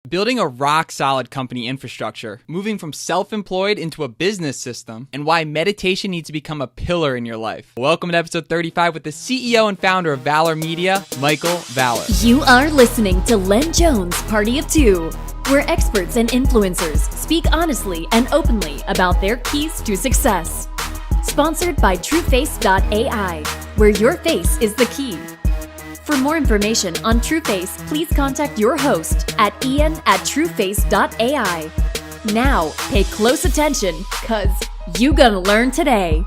Building a rock-solid company infrastructure, moving from self-employed into a business system, and why meditation needs to become a pillar in your life. Welcome to episode 35 with the CEO and founder of Valor Media, Michael Valor. You are listening to LenJones Party of Two, where experts and influencers speak honestly and openly about their keys to success. Sponsored by TrueFace.ai, where your face is the key. For more information on TrueFace, please contact your host at ian@trueface.ai. Now, pay close attention, cause you gonna learn today.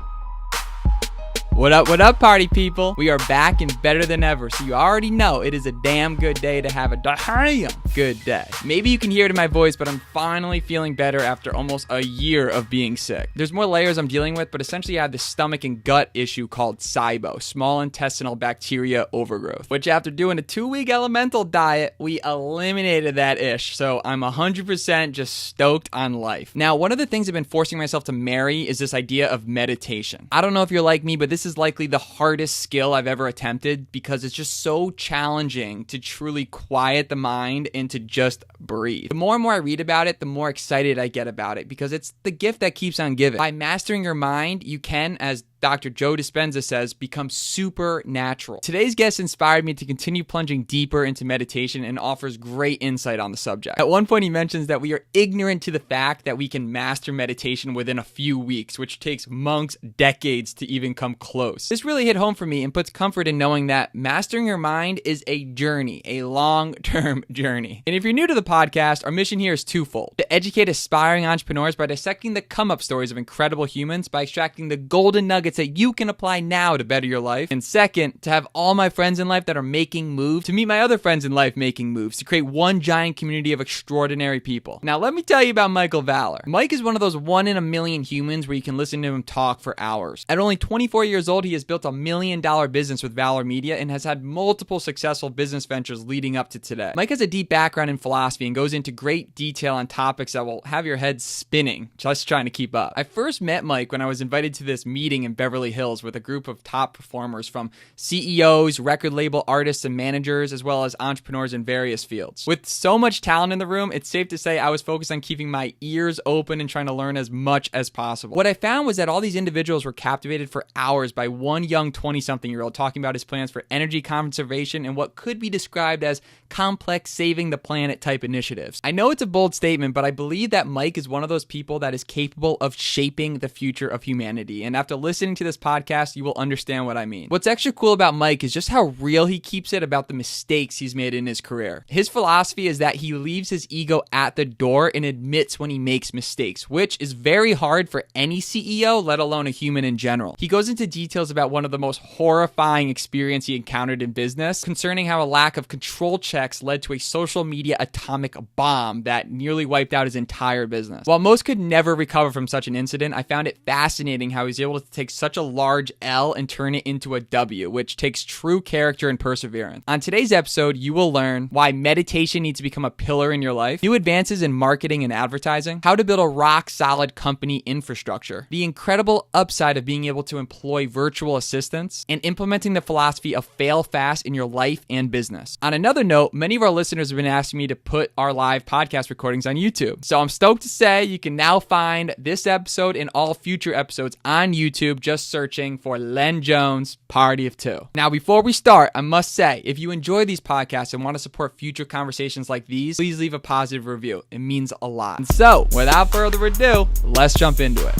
What up, party people? We are back and better than ever, so you already know it is a damn good day to have a damn good day. Maybe you can hear it in my voice, but I'm finally feeling better after almost a year of being sick. There's more layers I'm dealing with, but essentially I have this stomach and gut issue called SIBO, small intestinal bacteria overgrowth, which after doing a 2-week elemental diet, we eliminated that ish, so I'm 100% just stoked on life. Now, one of the things I've been forcing myself to marry is this idea of meditation. I don't know if you're like me, but this is likely the hardest skill I've ever attempted because it's just so challenging to truly quiet the mind and to just breathe. The more and more I read about it, the more excited I get about it because it's the gift that keeps on giving. By mastering your mind, you can, as Dr. Joe Dispenza says, become supernatural. Today's guest inspired me to continue plunging deeper into meditation and offers great insight on the subject. At one point, he mentions that we are ignorant to the fact that we can master meditation within a few weeks, which takes monks decades to even come close. This really hit home for me and puts comfort in knowing that mastering your mind is a journey, a long-term journey. And if you're new to the podcast, our mission here is twofold: to educate aspiring entrepreneurs by dissecting the come-up stories of incredible humans by extracting the golden nuggets that you can apply now to better your life. And second, to have all my friends in life that are making moves, to meet my other friends in life making moves, to create one giant community of extraordinary people. Now, let me tell you about Michael Valor. Mike is one of those 1 in a million humans where you can listen to him talk for hours. At only 24 years old, he has built $1 million business with Valor Media and has had multiple successful business ventures leading up to today. Mike has a deep background in philosophy and goes into great detail on topics that will have your head spinning, just trying to keep up. I first met Mike when I was invited to this meeting in Beverly Hills with a group of top performers from CEOs, record label artists and managers, as well as entrepreneurs in various fields. With so much talent in the room, it's safe to say I was focused on keeping my ears open and trying to learn as much as possible. What I found was that all these individuals were captivated for hours by one young 20-something-year-old talking about his plans for energy conservation and what could be described as complex saving the planet type initiatives. I know it's a bold statement, but I believe that Mike is one of those people that is capable of shaping the future of humanity. And after listening to this podcast, you will understand what I mean. What's extra cool about Mike is just how real he keeps it about the mistakes he's made in his career. His philosophy is that he leaves his ego at the door and admits when he makes mistakes, which is very hard for any CEO, let alone a human in general. He goes into details about one of the most horrifying experiences he encountered in business, concerning how a lack of control checks led to a social media atomic bomb that nearly wiped out his entire business. While most could never recover from such an incident, I found it fascinating how he's able to take such a large L and turn it into a W, which takes true character and perseverance. On today's episode, you will learn why meditation needs to become a pillar in your life, new advances in marketing and advertising, how to build a rock-solid company infrastructure, the incredible upside of being able to employ virtual assistants, and implementing the philosophy of fail fast in your life and business. On another note, many of our listeners have been asking me to put our live podcast recordings on YouTube. So I'm stoked to say you can now find this episode and all future episodes on YouTube, just searching for LenJones Party of Two. Now, before we start, I must say, if you enjoy these podcasts and want to support future conversations like these, please leave a positive review. It means a lot. And so, without further ado, let's jump into it.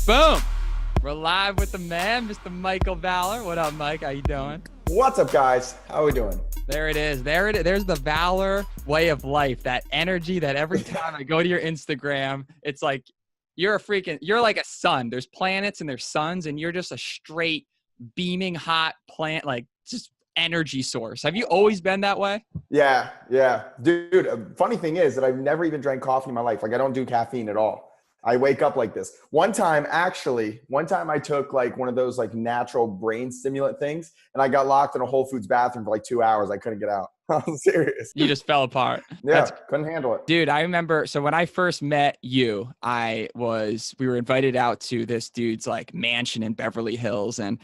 Boom! We're live with the man, Mr. Michael Valor. What up, Mike? How you doing? What's up, guys? How are we doing? There it is. There's the Valor way of life, that energy that every time I go to your Instagram, it's like you're like a sun. There's planets and there's suns, and you're just a straight beaming hot plant, like just energy source. Have you always been that way? Yeah. Dude, funny thing is that I've never even drank coffee in my life. Like, I don't do caffeine at all. I wake up like this. One time I took like one of those like natural brain stimulant things, and I got locked in a Whole Foods bathroom for like 2 hours. I couldn't get out. I'm serious. You just fell apart. Yeah, couldn't handle it. Dude, I remember, so when I first met you, we were invited out to this dude's like mansion in Beverly Hills, and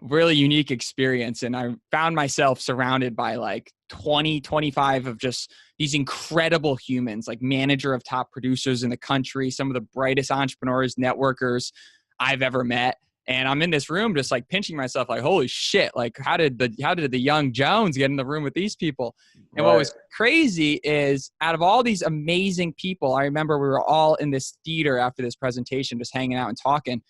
really unique experience. And I found myself surrounded by like 20, 25 of just these incredible humans, like manager of top producers in the country, some of the brightest entrepreneurs, networkers I've ever met. And I'm in this room just like pinching myself like, holy shit, like how did the young Jones get in the room with these people? And what was crazy is out of all these amazing people, I remember we were all in this theater after this presentation, just hanging out and talking.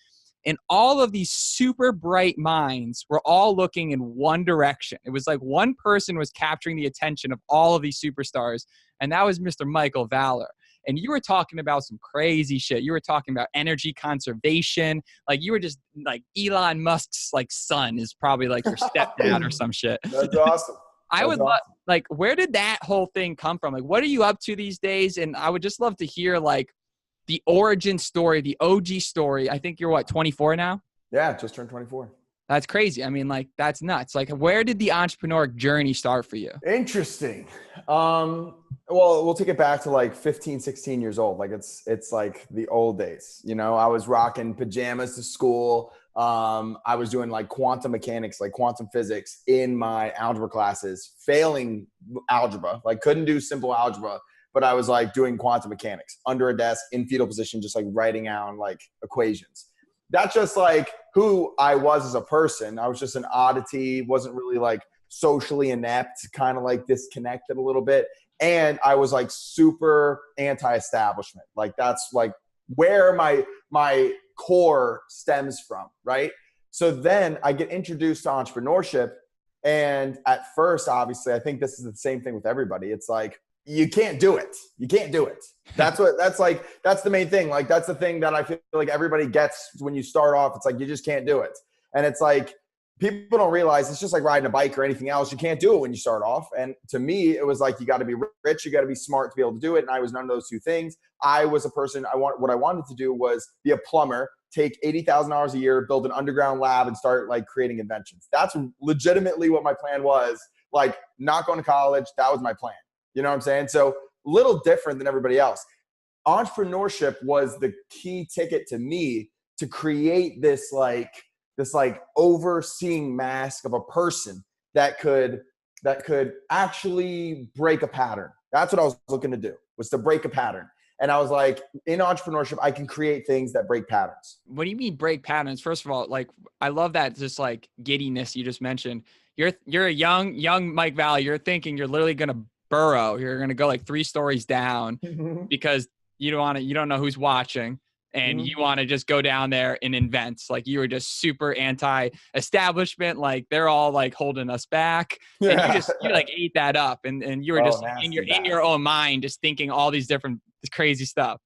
And all of these super bright minds were all looking in one direction. It was like one person was capturing the attention of all of these superstars, and that was Mr. Michael Valor. And you were talking about some crazy shit. You were talking about energy conservation. Like you were just like Elon Musk's like son is probably like your stepdad or some shit. That's awesome. I would love, like, where did that whole thing come from? Like, what are you up to these days? And I would just love to hear like the origin story, the OG story. I think you're what, 24 now? Yeah, just turned 24. That's crazy. I mean, like, that's nuts. Like, where did the entrepreneur journey start for you? Interesting. Well, we'll take it back to like 15, 16 years old. Like it's like the old days, you know, I was rocking pajamas to school. I was doing like quantum mechanics, like quantum physics in my algebra classes, failing algebra, like couldn't do simple algebra, but I was like doing quantum mechanics under a desk in fetal position, just like writing out like equations. That's just like who I was as a person. I was just an oddity, wasn't really like socially inept, kind of like disconnected a little bit. And I was like super anti-establishment. Like that's like where my core stems from, right? So then I get introduced to entrepreneurship. And at first, obviously, I think this is the same thing with everybody. It's like, you can't do it. You can't do it. That's the main thing. Like, that's the thing that I feel like everybody gets when you start off. It's like, you just can't do it. And it's like, people don't realize it's just like riding a bike or anything else. You can't do it when you start off. And to me, it was like, you got to be rich. You got to be smart to be able to do it. And I was none of those two things. I was a person, what I wanted to do was be a plumber, take $80,000 a year, build an underground lab and start like creating inventions. That's legitimately what my plan was. Like, not going to college. That was my plan. You know what I'm saying? So a little different than everybody else. Entrepreneurship was the key ticket to me to create this overseeing mask of a person that could actually break a pattern. That's what I was looking to do, was to break a pattern. And I was like, in entrepreneurship, I can create things that break patterns. What do you mean break patterns? First of all, like, I love that just like giddiness you just mentioned. You're a young Mike Valor. You're thinking you're literally going to burrow. You're going to go like 3 stories down because you don't know who's watching. And you want to just go down there and invent. Like, you were just super anti-establishment. Like, they're all like holding us back. And you like ate that up. And you were just in your own mind, just thinking all these different crazy stuff.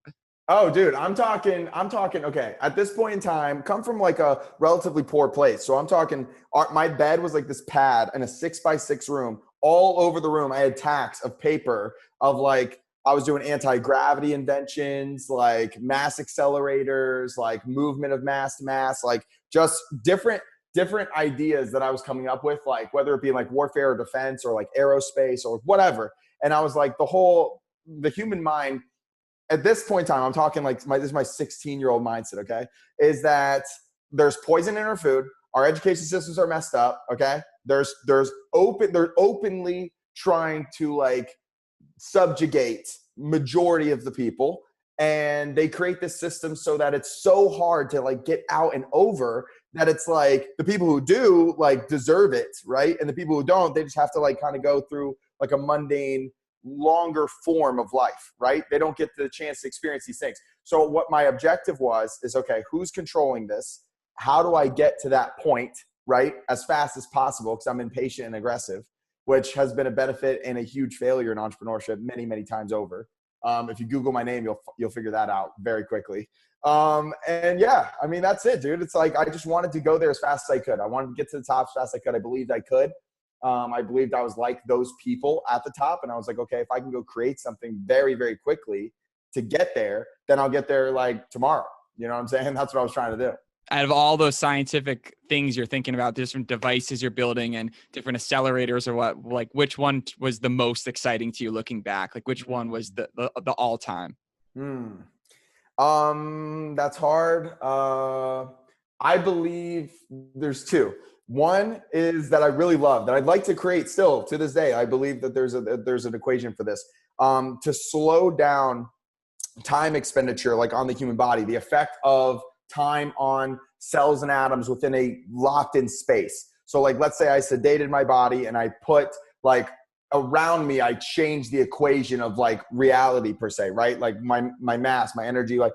Oh, dude, I'm talking, okay, at this point in time, come from like a relatively poor place. So I'm talking, my bed was like this pad in a 6x6 room. All over the room, I had tacks of paper of like, I was doing anti-gravity inventions, like mass accelerators, like movement of mass to mass, like just different ideas that I was coming up with, like whether it be like warfare or defense or like aerospace or whatever. And I was like, the human mind at this point in time, I'm talking like this is my 16-year-old mindset, okay, is that there's poison in our food. Our education systems are messed up, okay? They're openly trying to like subjugate majority of the people, and they create this system so that it's so hard to like get out and over that it's like the people who do like deserve it, right? And the people who don't, they just have to like kind of go through like a mundane, longer form of life, right? They don't get the chance to experience these things. So what my objective was is, okay, who's controlling this? How do I get to that point, right, as fast as possible? Because I'm impatient and aggressive, which has been a benefit and a huge failure in entrepreneurship many, many times over. If you Google my name, you'll figure that out very quickly. And yeah, I mean, that's it, dude. It's like, I just wanted to go there as fast as I could. I wanted to get to the top as fast as I could. I believed I could. I believed I was like those people at the top. And I was like, okay, if I can go create something very, very quickly to get there, then I'll get there like tomorrow. You know what I'm saying? That's what I was trying to do. Out of all those scientific things you're thinking about, different devices you're building and different accelerators or what, like which one was the most exciting to you looking back? Like which one was the all time? That's hard. I believe there's two. One is that I really love, that I'd like to create still to this day. I believe that there's an equation for this, to slow down time expenditure, like on the human body, the effect of time on cells and atoms within a locked in space. So like, let's say I sedated my body and I put like around me, I changed the equation of like reality per se, right? Like my mass, my energy, like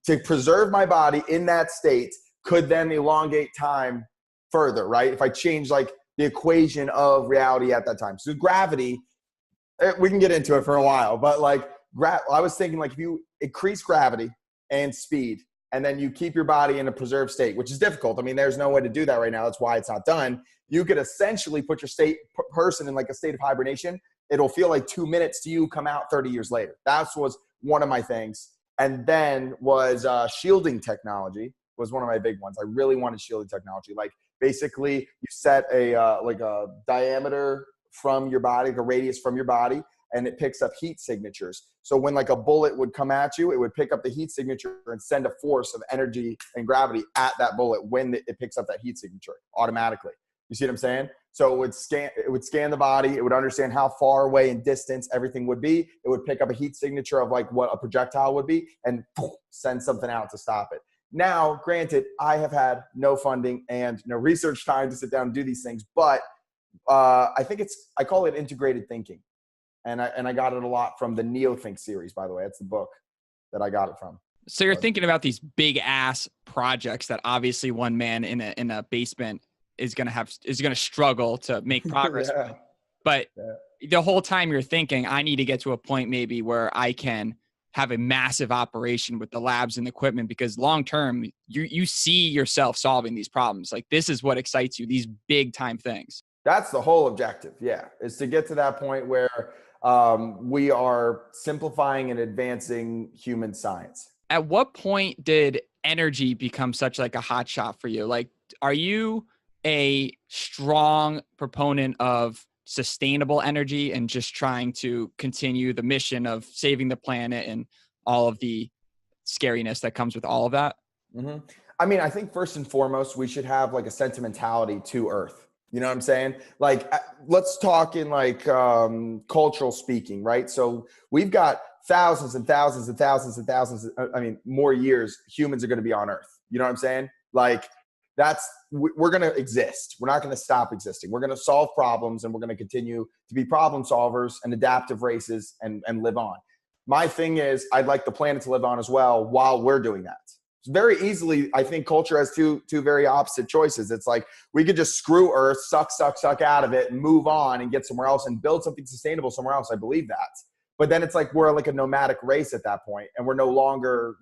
to preserve my body in that state could then elongate time further, right? If I change like the equation of reality at that time. So gravity, we can get into it for a while, but like I was thinking like if you increase gravity and speed and then you keep your body in a preserved state, which is difficult. I mean, there's no way to do that right now. That's why it's not done. You could essentially put your person in like a state of hibernation. It'll feel like 2 minutes to you, come out 30 years later. That was one of my things. And then was shielding technology was one of my big ones. I really wanted shielding technology. Like basically you set like a diameter from your body, like a radius from your body, and it picks up heat signatures. So when like a bullet would come at you, it would pick up the heat signature and send a force of energy and gravity at that bullet when it picks up that heat signature automatically. You see what I'm saying? So it would scan the body. It would understand how far away in distance everything would be. It would pick up a heat signature of like what a projectile would be and send something out to stop it. Now, granted, I have had no funding and no research time to sit down and do these things, but I think I call it integrated thinking. And I got it a lot from the NeoThink series, by the way. It's the book that I got it from. So you're thinking about these big ass projects that obviously one man in a basement is going to struggle to make progress with. But the whole time you're thinking, I need to get to a point maybe where I can have a massive operation with the labs and equipment, because long term you see yourself solving these problems. Like this is what excites you, these big time things. That's the whole objective. Yeah. Is to get to that point where we are simplifying and advancing human science. At what point did energy become such like a hot shot for you? Like, are you a strong proponent of sustainable energy and just trying to continue the mission of saving the planet and all of the scariness that comes with all of that? Mm-hmm. I mean, I think first and foremost, we should have like a sentimentality to Earth. You know what I'm saying? Like, let's talk in like cultural speaking, right? So we've got thousands and thousands and thousands and thousands, more years humans are going to be on Earth. You know what I'm saying? Like we're going to exist. We're not going to stop existing. We're going to solve problems and we're going to continue to be problem solvers and adaptive races and live on. My thing is I'd like the planet to live on as well while we're doing that. Very easily, I think culture has two very opposite choices. It's like we could just screw Earth, suck out of it and move on and get somewhere else and build something sustainable somewhere else. I believe that. But then it's like we're like a nomadic race at that point and we're no longer,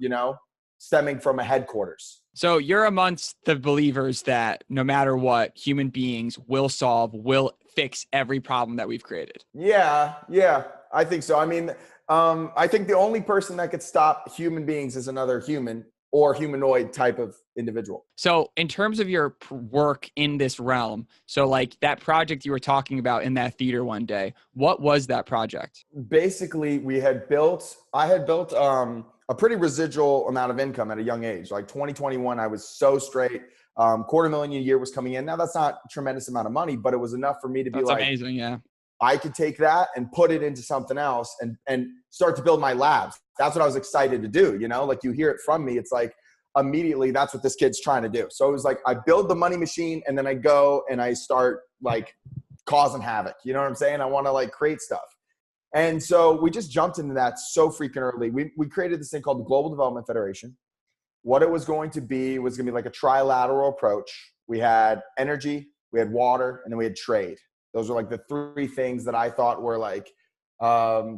stemming from a headquarters. So you're amongst the believers that no matter what, human beings will fix every problem that we've created. Yeah, I think so. I mean, I think the only person that could stop human beings is another human or humanoid type of individual. So in terms of your work in this realm, so like that project you were talking about in that theater one day, what was that project? Basically, I had built a pretty residual amount of income at a young age. Like 2021, I was so straight. $250,000 a year was coming in. Now that's not a tremendous amount of money, but it was enough for me to be like, amazing. Yeah. I could take that and put it into something else and start to build my labs. That's what I was excited to do. Like you hear it from me. It's like immediately that's what this kid's trying to do. So it was like, I build the money machine and then I go and I start like causing havoc. You know what I'm saying? I want to like create stuff. And so we just jumped into that so freaking early. We created this thing called the Global Development Federation. What it was going to be like a trilateral approach. We had energy, we had water, and then we had trade. Those are like the three things that I thought were like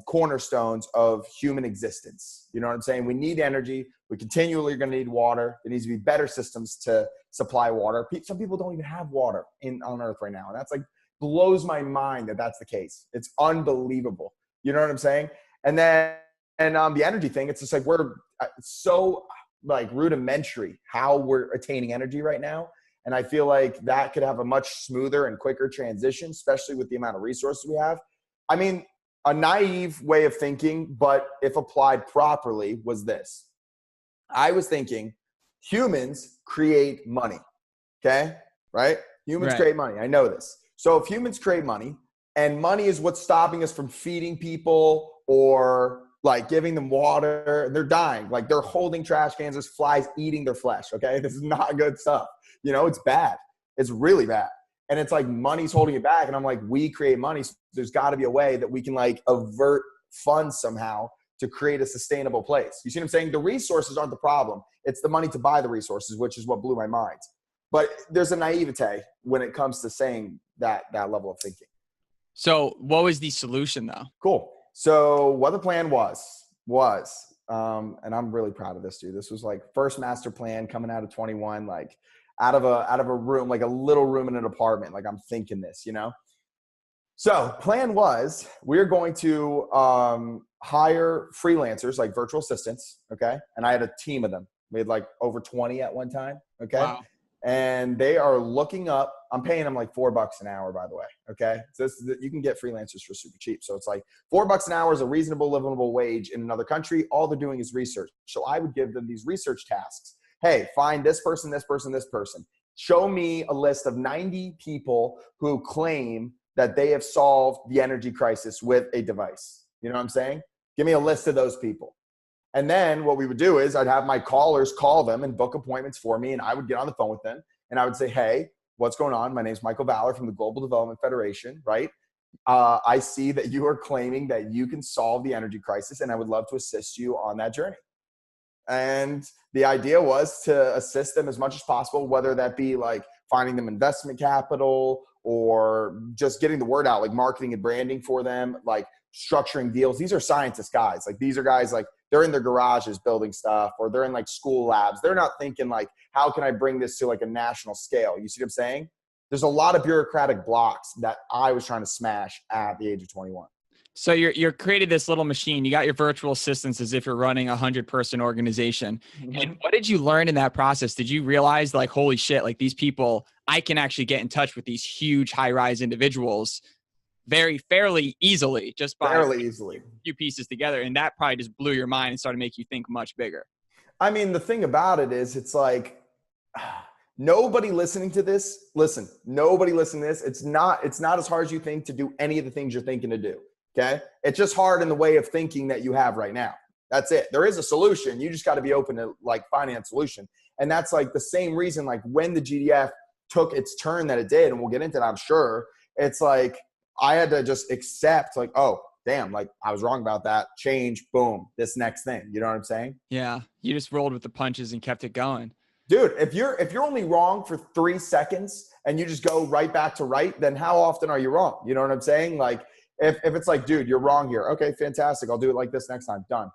cornerstones of human existence. You know what I'm saying? We need energy. We continually are going to need water. There needs to be better systems to supply water. Some people don't even have water on Earth right now. And that's like blows my mind that that's the case. It's unbelievable. You know what I'm saying? And then the energy thing, it's just like we're so like rudimentary how we're attaining energy right now. And I feel like that could have a much smoother and quicker transition, especially with the amount of resources we have. I mean, a naive way of thinking, but if applied properly, was this. I was thinking humans create money. Okay. Right. Humans Right. create money. I know this. So if humans create money and money is what's stopping us from feeding people or like giving them water, they're dying. Like they're holding trash cans. There's flies eating their flesh. Okay. This is not good stuff. You know, it's bad. It's really bad. And it's like money's holding it back. And I'm like, we create money. So there's got to be a way that we can like avert funds somehow to create a sustainable place. You see what I'm saying? The resources aren't the problem. It's the money to buy the resources, which is what blew my mind. But there's a naivete when it comes to saying that level of thinking. So what was the solution though? Cool. So what the plan was, and I'm really proud of this, dude. This was like first master plan coming out of 21, like out of a room, like a little room in an apartment. Like I'm thinking this, you know? So plan was we're going to hire freelancers, like virtual assistants. Okay. And I had a team of them. We had like over 20 at one time. Okay. Wow. And they are looking up, I'm paying them like $4 an hour, by the way. Okay. So you can get freelancers for super cheap. So it's like $4 an hour is a reasonable, livable wage in another country. All they're doing is research. So I would give them these research tasks. Hey, find this person, this person, this person. Show me a list of 90 people who claim that they have solved the energy crisis with a device. You know what I'm saying? Give me a list of those people. And then what we would do is I'd have my callers call them and book appointments for me. And I would get on the phone with them and I would say, hey, what's going on? My name's Michael Valor from the Global Development Federation, right? I see that you are claiming that you can solve the energy crisis and I would love to assist you on that journey. And the idea was to assist them as much as possible, whether that be like finding them investment capital or just getting the word out, like marketing and branding for them, like structuring deals. These are scientist guys. Like these are guys like they're in their garages building stuff or they're in like school labs. They're not thinking like, how can I bring this to like a national scale? You see what I'm saying? There's a lot of bureaucratic blocks that I was trying to smash at the age of 21. So you're created this little machine. You got your virtual assistants as if you're running 100-person organization. Mm-hmm. And what did you learn in that process? Did you realize like, holy shit, like these people, I can actually get in touch with these huge high-rise individuals fairly easily, just by fairly easily. A few pieces together. And that probably just blew your mind and started to make you think much bigger. I mean, the thing about it is it's like nobody listening to this, nobody listening to this, it's not as hard as you think to do any of the things you're thinking to do. Okay. It's just hard in the way of thinking that you have right now. That's it. There is a solution. You just got to be open to like finding a solution. And that's like the same reason, like when the GDF took its turn that it did, and we'll get into that, I'm sure, it's like, I had to just accept like, oh, damn, like I was wrong about that. Change, boom, this next thing. You know what I'm saying? Yeah. You just rolled with the punches and kept it going. Dude, if you're only wrong for 3 seconds and you just go right back to right, then how often are you wrong? You know what I'm saying? Like, if it's like, dude, you're wrong here. Okay, fantastic. I'll do it like this next time. Done.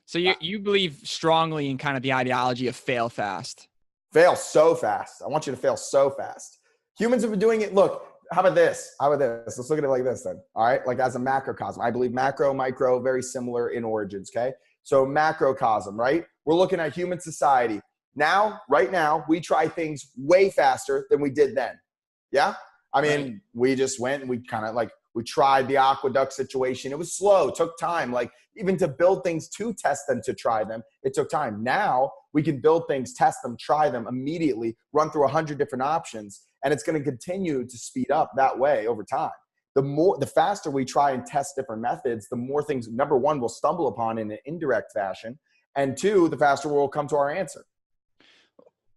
So you believe strongly in kind of the ideology of fail fast. Fail so fast. I want you to fail so fast. Humans have been doing it. Look, how about this? Let's look at it like this then. All right. Like as a macrocosm, I believe macro, micro, very similar in origins. Okay. So macrocosm, right? We're looking at human society. Right now, we try things way faster than we did then. Yeah. I mean, right. We just went and we kind of like, we tried the aqueduct situation. It was slow, took time. Like even to build things, to test them, to try them, it took time. Now we can build things, test them, try them immediately, run through 100 different options. And it's going to continue to speed up that way over time. The faster we try and test different methods, the more things, number one, we'll stumble upon in an indirect fashion. And two, the faster we'll come to our answer.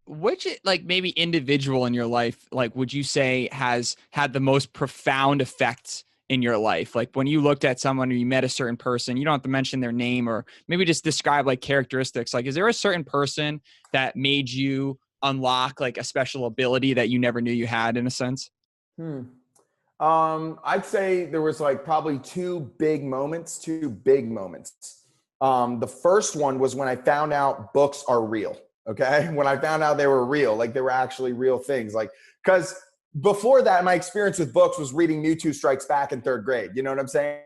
Which like maybe individual in your life, like would you say has had the most profound effect in your life? Like when you looked at someone or you met a certain person, you don't have to mention their name or maybe just describe like characteristics. Like, is there a certain person that made you unlock like a special ability that you never knew you had in a sense? I'd say there was like probably two big moments. The first one was when I found out books are real. Okay. When I found out they were real, like they were actually real things. Like, cause before that, my experience with books was reading Mewtwo Strikes Back in 3rd grade. You know what I'm saying?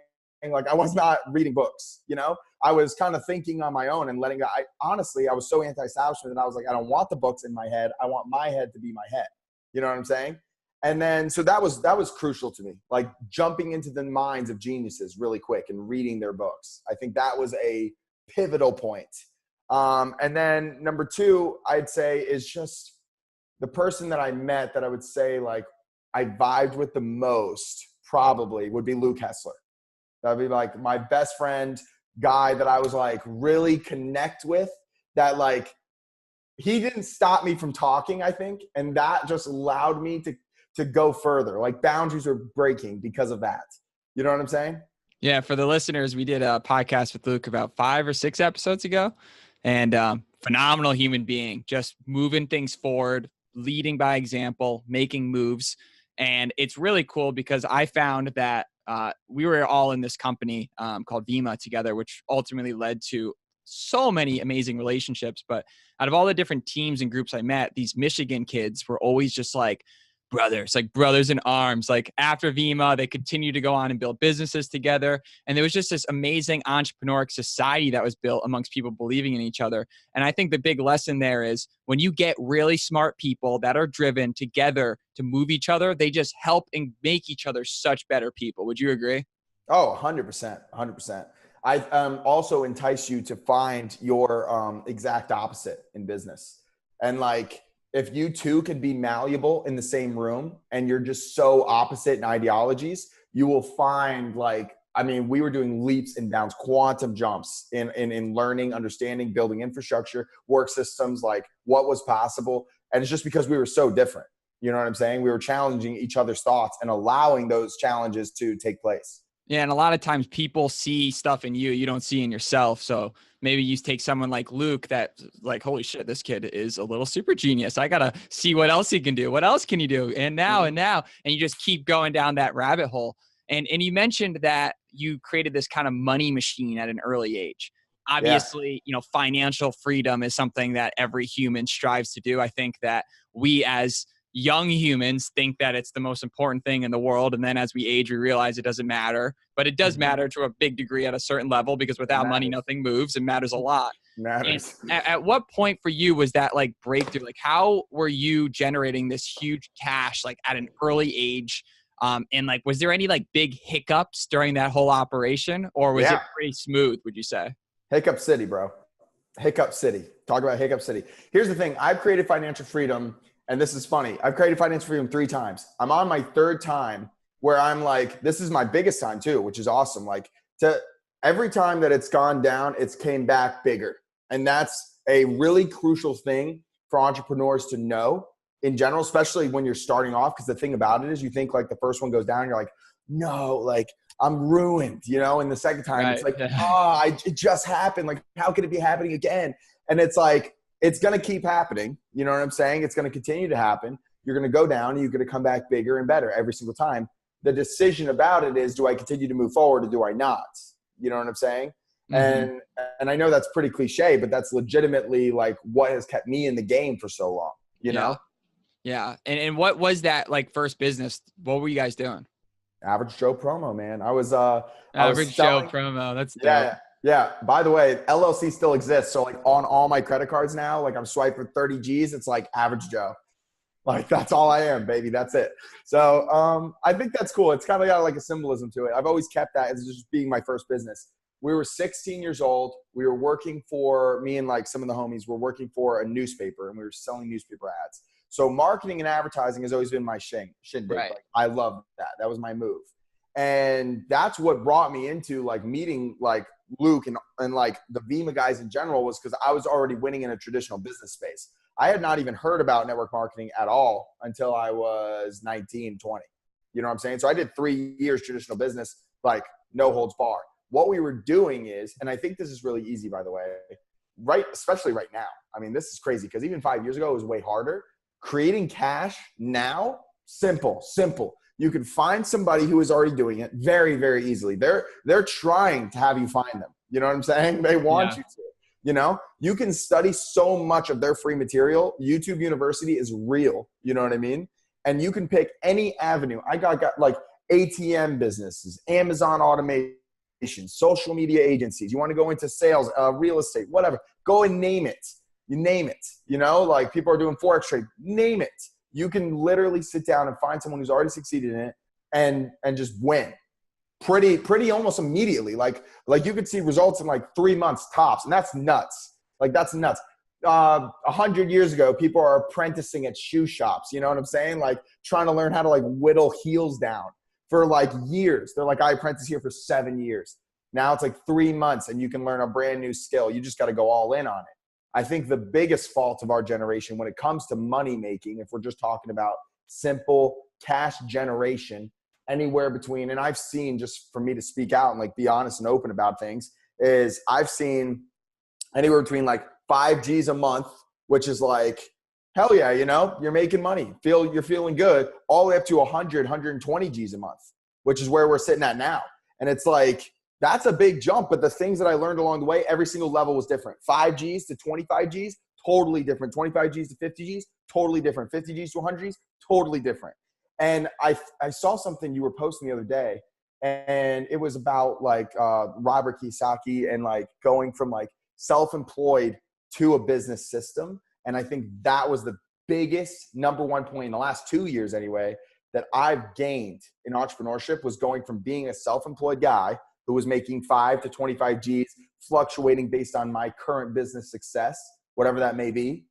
Like I was not reading books, you know, I was kind of thinking on my own and letting go. Honestly, I was so anti-establishment that I was like, I don't want the books in my head. I want my head to be my head. You know what I'm saying? And then, so that was crucial to me, like jumping into the minds of geniuses really quick and reading their books. I think that was a pivotal point. And then number two, I'd say is just the person that I met that I would say like I vibed with the most probably would be Luke Hessler. That'd be like my best friend guy that I was like really connect with, that like he didn't stop me from talking, I think. And that just allowed me to go further. Like boundaries are breaking because of that. You know what I'm saying? Yeah. For the listeners, we did a podcast with Luke about 5 or 6 episodes ago, and phenomenal human being, just moving things forward, leading by example, making moves. And it's really cool because I found that we were all in this company called Vima together, which ultimately led to so many amazing relationships. But out of all the different teams and groups I met, these Michigan kids were always just like brothers in arms. Like after Vima, they continued to go on and build businesses together. And there was just this amazing entrepreneuric society that was built amongst people believing in each other. And I think the big lesson there is when you get really smart people that are driven together to move each other, they just help and make each other such better people. Would you agree? Oh, 100%. 100%. I also entice you to find your exact opposite in business. And like, if you two could be malleable in the same room and you're just so opposite in ideologies, you will find like, I mean, we were doing leaps and bounds, quantum jumps in learning, understanding, building infrastructure, work systems, like what was possible. And it's just because we were so different. You know what I'm saying? We were challenging each other's thoughts and allowing those challenges to take place. Yeah, and a lot of times people see stuff in you don't see in yourself. So maybe you take someone like Luke that like, holy shit, this kid is a little super genius. I got to see what else he can do. What else can he do? And now, and you just keep going down that rabbit hole. And you mentioned that you created this kind of money machine at an early age. Obviously, financial freedom is something that every human strives to do. I think that we as young humans think that it's the most important thing in the world. And then as we age, we realize it doesn't matter, but it does matter to a big degree at a certain level, because without money, nothing moves. It matters a lot. Matters. And at what point for you was that like breakthrough? Like how were you generating this huge cash, like at an early age? And like, was there any like big hiccups during that whole operation, or was it pretty smooth, would you say? Hiccup City, bro. Hiccup City. Talk about Hiccup City. Here's the thing. I've created financial freedom. And this is funny. I've created financial freedom 3 times. I'm on my 3rd time where I'm like, this is my biggest time too, which is awesome. Like every time that it's gone down, it's came back bigger. And that's a really crucial thing for entrepreneurs to know in general, especially when you're starting off. Because the thing about it is you think like the first one goes down, you're like, no, like I'm ruined, and the second time it's like, it just happened. Like, how could it be happening again? And it's like, it's going to keep happening. You know what I'm saying? It's going to continue to happen. You're going to go down and you're going to come back bigger and better every single time. The decision about it is, do I continue to move forward or do I not? You know what I'm saying? Mm-hmm. And I know that's pretty cliche, but that's legitimately like what has kept me in the game for so long, you know? Yeah. And what was that like first business? What were you guys doing? Average Joe promo, man. Average Joe promo. That's dope. Yeah. By the way, LLC still exists. So like on all my credit cards now, like I'm swiped for 30 G's. It's like Average Joe. Like that's all I am, baby. That's it. So I think that's cool. It's kind of got like a symbolism to it. I've always kept that as just being my first business. We were 16 years old. We were working for, me and like some of the homies were working for a newspaper, and we were selling newspaper ads. So marketing and advertising has always been my shindig. Right. Like, I loved that. That was my move. And that's what brought me into like meeting like Luke and like the Vima guys in general, was because I was already winning in a traditional business space. I had not even heard about network marketing at all until I was 19, 20. You know what I'm saying? So I did 3 years traditional business, like no holds barred. What we were doing is, and I think this is really easy, by the way, right? Especially right now. I mean, this is crazy because even 5 years ago, it was way harder. Creating cash now, simple. You can find somebody who is already doing it very, very easily. They're trying to have you find them. You know what I'm saying? They want you to. You can study so much of their free material. YouTube University is real. You know what I mean? And you can pick any avenue. I got like ATM businesses, Amazon automation, social media agencies. You want to go into sales, real estate, whatever. Go and name it. You name it. Like people are doing Forex trade. Name it. You can literally sit down and find someone who's already succeeded in it and just win pretty almost immediately. Like you could see results in like 3 months tops, and that's nuts. Like that's nuts. 100 years ago, people are apprenticing at shoe shops. You know what I'm saying? Like trying to learn how to like whittle heels down for like years. They're like, I apprentice here for 7 years. Now it's like 3 months and you can learn a brand new skill. You just got to go all in on it. I think the biggest fault of our generation when it comes to money making, if we're just talking about simple cash generation, anywhere between, and I've seen, just for me to speak out and like be honest and open about things, is I've seen anywhere between like 5 G's a month, which is like, hell yeah, you know, you're making money, you're feeling good, all the way up to 100, 120 G's a month, which is where we're sitting at now. And it's like, that's a big jump, but the things that I learned along the way, every single level was different. 5 G's to 25 G's, totally different. 25 G's to 50 G's, totally different. 50 G's to 100 G's, totally different. And I saw something you were posting the other day, and it was about like Robert Kiyosaki and like going from like self-employed to a business system. And I think that was the biggest number one point in the last 2 years anyway, that I've gained in entrepreneurship, was going from being a self-employed guy who was making 5 to 25 G's, fluctuating based on my current business success, whatever that may be,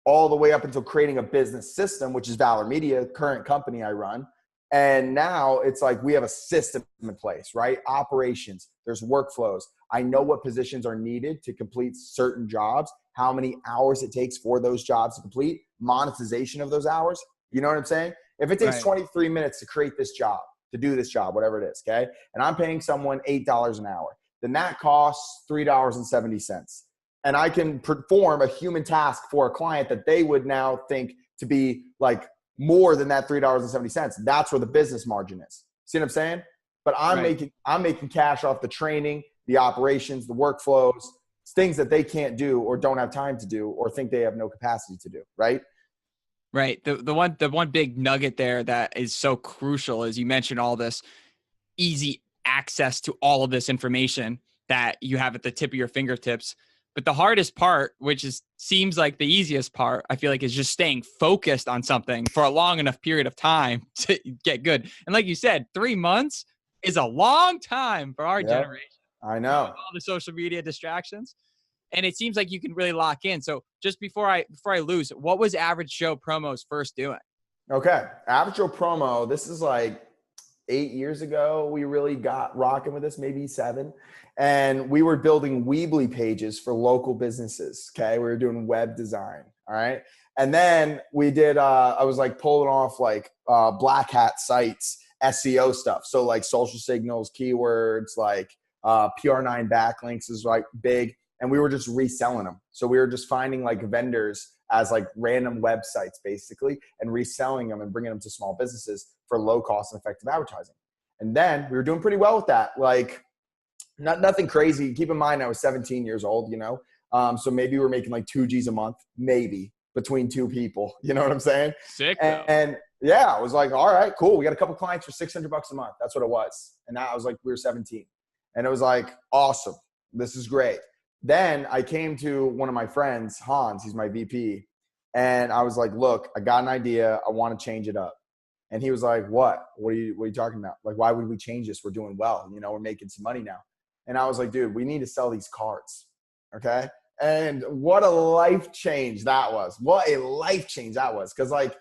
all the way up until creating a business system, which is Valor Media, current company I run. And now it's like we have a system in place, right? Operations, there's workflows. I know what positions are needed to complete certain jobs, how many hours it takes for those jobs to complete, monetization of those hours. You know what I'm saying? If it takes 23 minutes to create this job, to do this job, whatever it is, okay? And I'm paying someone $8 an hour, then that costs $3.70. And I can perform a human task for a client that they would now think to be like more than that $3.70. That's where the business margin is. See what I'm saying? But I'm making cash off the training, the operations, the workflows, things that they can't do or don't have time to do or think they have no capacity to do, right? Right. The one big nugget there that is so crucial is you mentioned all this easy access to all of this information that you have at the tip of your fingertips. But the hardest part, which seems like the easiest part, I feel like, is just staying focused on something for a long enough period of time to get good. And like you said, 3 months is a long time for our generation. I know. All the social media distractions. And it seems like you can really lock in. So just before I lose, what was Average Joe Promo's first doing? Okay. Average Joe Promo, this is like 8 years ago. We really got rocking with this, maybe 7. And we were building Weebly pages for local businesses. Okay. We were doing web design. All right. And then we did, I was like pulling off like black hat sites, SEO stuff. So like social signals, keywords, like PR9 backlinks is like big. And we were just reselling them. So we were just finding like vendors as like random websites basically and reselling them and bringing them to small businesses for low cost and effective advertising. And then we were doing pretty well with that. Like nothing crazy. Keep in mind, I was 17 years old, you know? So maybe we're making like 2 G's a month, maybe between 2 people. You know what I'm saying? Sick though. And yeah, I was like, all right, cool. We got a couple clients for $600 a month. That's what it was. And that I was like, we were 17 and it was like, awesome. This is great. Then I came to one of my friends, Hans, he's my VP. And I was like, look, I got an idea. I want to change it up. And he was like, what are you talking about? Like, why would we change this? We're doing well. You know, we're making some money now. And I was like, dude, we need to sell these cards. Okay. And what a life change that was. What a life change that was. Cause like,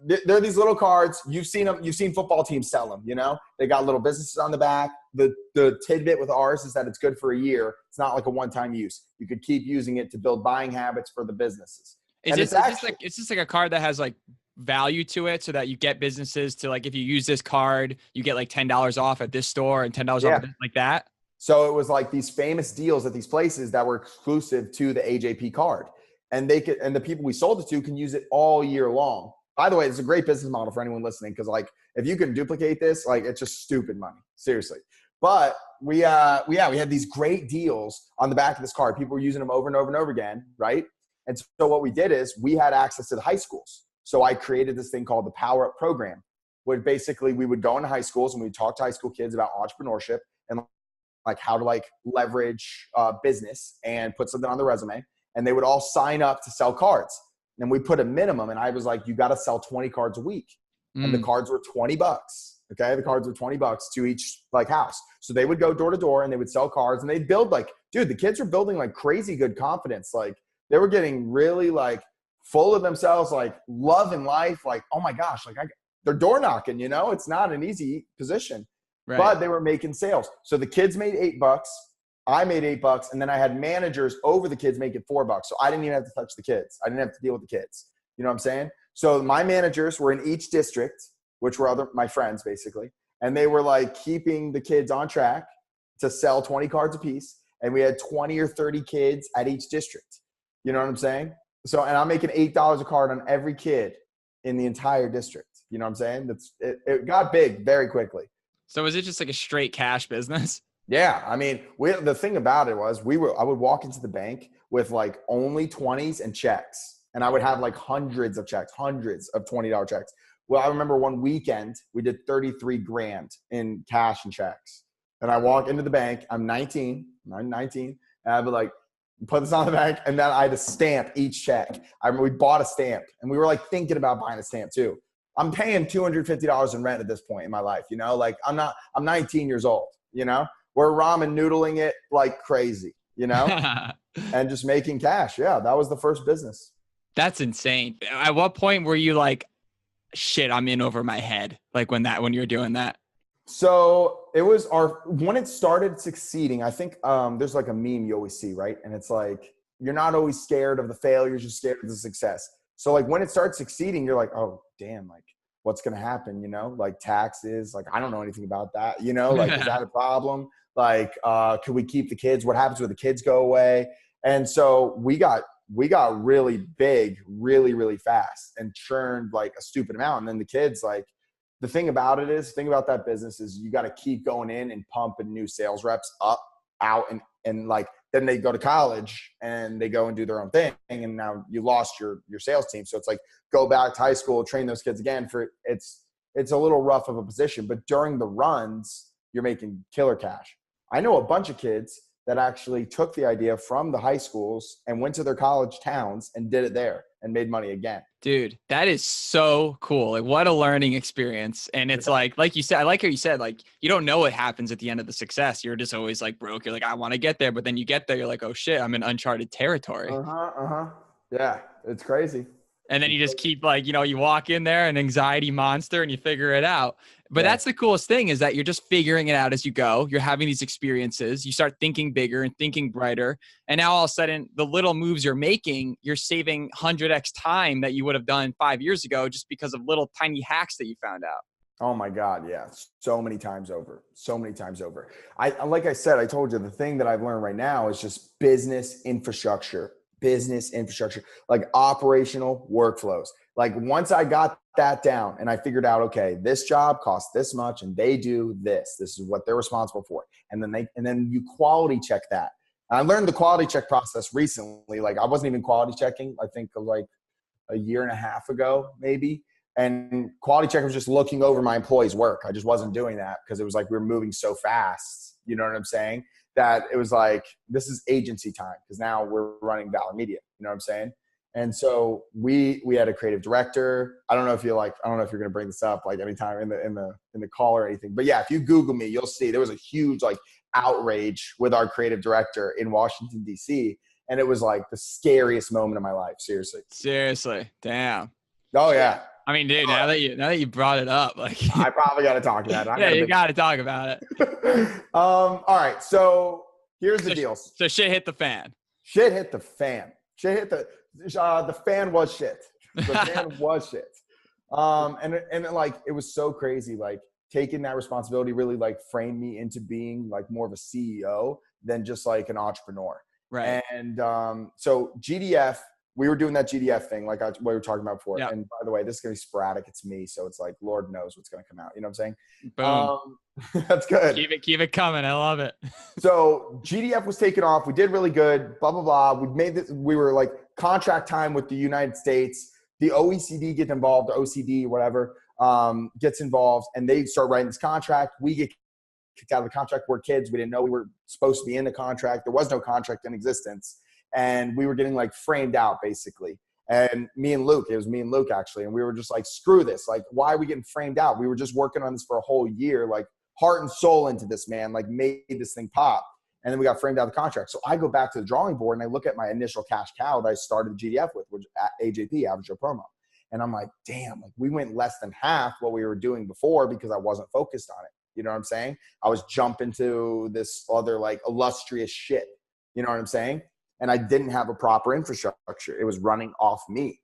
they're these little cards. You've seen them. You've seen football teams sell them, you know, they got little businesses on the back. The tidbit with ours is that it's good for a year. It's not like a one-time use. You could keep using it to build buying habits for the businesses. Is this like a card that has like value to it so that you get businesses to like, if you use this card, you get like $10 off at this store and $10 off at this, like that? So it was like these famous deals at these places that were exclusive to the AJP card. And the people we sold it to can use it all year long. By the way, it's a great business model for anyone listening. Cause like, if you can duplicate this, like it's just stupid money, seriously. But we had these great deals on the back of this card. People were using them over and over and over again. Right. And so what we did is we had access to the high schools. So I created this thing called the PowerUp Program, where basically we would go into high schools and we'd talk to high school kids about entrepreneurship and like how to like leverage business and put something on the resume. And they would all sign up to sell cards. And we put a minimum, and I was like, you got to sell 20 cards a week. And the cards were $20. Okay. The cards were $20 to each like house. So they would go door to door and they would sell cards and they'd build like, dude, the kids were building like crazy good confidence. Like they were getting really like full of themselves, like loving life. Like, oh my gosh, like they're door knocking, you know, it's not an easy position, but they were making sales. So the kids made $8. I made $8. And then I had managers over the kids making $4. So I didn't even have to touch the kids. I didn't have to deal with the kids. You know what I'm saying? So my managers were in each district, which were my friends basically. And they were like keeping the kids on track to sell 20 cards a piece. And we had 20 or 30 kids at each district. You know what I'm saying? So, and I'm making $8 a card on every kid in the entire district. You know what I'm saying? It got big very quickly. So was it just like a straight cash business? Yeah. I mean, the thing about it was I would walk into the bank with like only 20s and checks. And I would have like hundreds of checks, hundreds of $20 checks. Well, I remember one weekend we did 33 grand in cash and checks. And I walk into the bank, I'm 19, and I'd be like, put this on the bank. And then I had to stamp each check. I remember we bought a stamp and we were like thinking about buying a stamp too. I'm paying $250 in rent at this point in my life. You know, like I'm 19 years old, you know, we're ramen noodling it like crazy, you know, and just making cash. Yeah. That was the first business. That's insane. At what point were you like, shit, I'm in over my head? Like when you were doing that? So it was when it started succeeding, I think there's like a meme you always see, right? And it's like, you're not always scared of the failures, you're scared of the success. So like when it starts succeeding, you're like, oh damn, like what's going to happen? You know, like taxes, like I don't know anything about that, you know, like is that a problem? Like, could we keep the kids? What happens when the kids go away? And so we got really big, really, really fast and churned like a stupid amount. And then the kids, like, the thing about that business is you got to keep going in and pumping new sales reps up, out, and like, then they go to college and they go and do their own thing. And now you lost your sales team. So it's like, go back to high school, train those kids again it's a little rough of a position, but during the runs, you're making killer cash. I know a bunch of kids that actually took the idea from the high schools and went to their college towns and did it there and made money again. Dude, that is so cool. Like what a learning experience. And it's like you said, I like how you said, like, you don't know what happens at the end of the success. You're just always like broke. You're like, I want to get there. But then you get there, you're like, oh shit, I'm in uncharted territory. Yeah. It's crazy. And then you just keep like, you know, you walk in there an anxiety monster and you figure it out. But that's the coolest thing is that you're just figuring it out as you go. You're having these experiences. You start thinking bigger and thinking brighter. And now all of a sudden, the little moves you're making, you're saving 100x time that you would have done 5 years ago just because of little tiny hacks that you found out. Oh my God. Yeah. So many times over. Like I said, I told you the thing that I've learned right now is just business infrastructure, like operational workflows. Like once I got that down and I figured out, okay, this job costs this much and they do this. This is what they're responsible for. And then you quality check that. And I learned the quality check process recently. Like I wasn't even quality checking, I think like a year and a half ago, maybe. And quality check was just looking over my employees' work. I just wasn't doing that because it was like we were moving so fast. You know what I'm saying? That it was like, this is agency time because now we're running Valor Media. You know what I'm saying? And so we had a creative director. I don't know if you're going to bring this up like anytime in the call or anything, but yeah, if you Google me, you'll see there was a huge like outrage with our creative director in Washington, DC. And it was like the scariest moment of my life. Seriously. Damn. Oh yeah. I mean, dude, now that you brought it up, like I probably got to talk about it. Yeah, you got to talk about it. All right. So here's the deal. So shit hit the fan. The fan was shit. The fan was shit. And like, it was so crazy. Like taking that responsibility really like framed me into being like more of a CEO than just like an entrepreneur. Right. And so GDF, we were doing that GDF thing, like what we were talking about before. Yep. And by the way, this is going to be sporadic. It's me. So it's like, Lord knows what's going to come out. You know what I'm saying? Boom. That's good. Keep it coming. I love it. So GDF was taken off. We did really good, blah, blah, blah. We were like contract time with the United States. The OECD gets involved, the OCD, whatever, gets involved, and they start writing this contract. We get kicked out of the contract. We're kids. We didn't know we were supposed to be in the contract. There was no contract in existence. And we were getting like framed out basically. And it was me and Luke actually. And we were just like, screw this. Like, why are we getting framed out? We were just working on this for a whole year, like heart and soul into this, man, like made this thing pop. And then we got framed out of the contract. So I go back to the drawing board and I look at my initial cash cow that I started the GDF with, which AJP, Average Joe Promo. And I'm like, damn, like we went less than half what we were doing before because I wasn't focused on it. You know what I'm saying? I was jumping to this other like illustrious shit. You know what I'm saying? And I didn't have a proper infrastructure. It was running off me.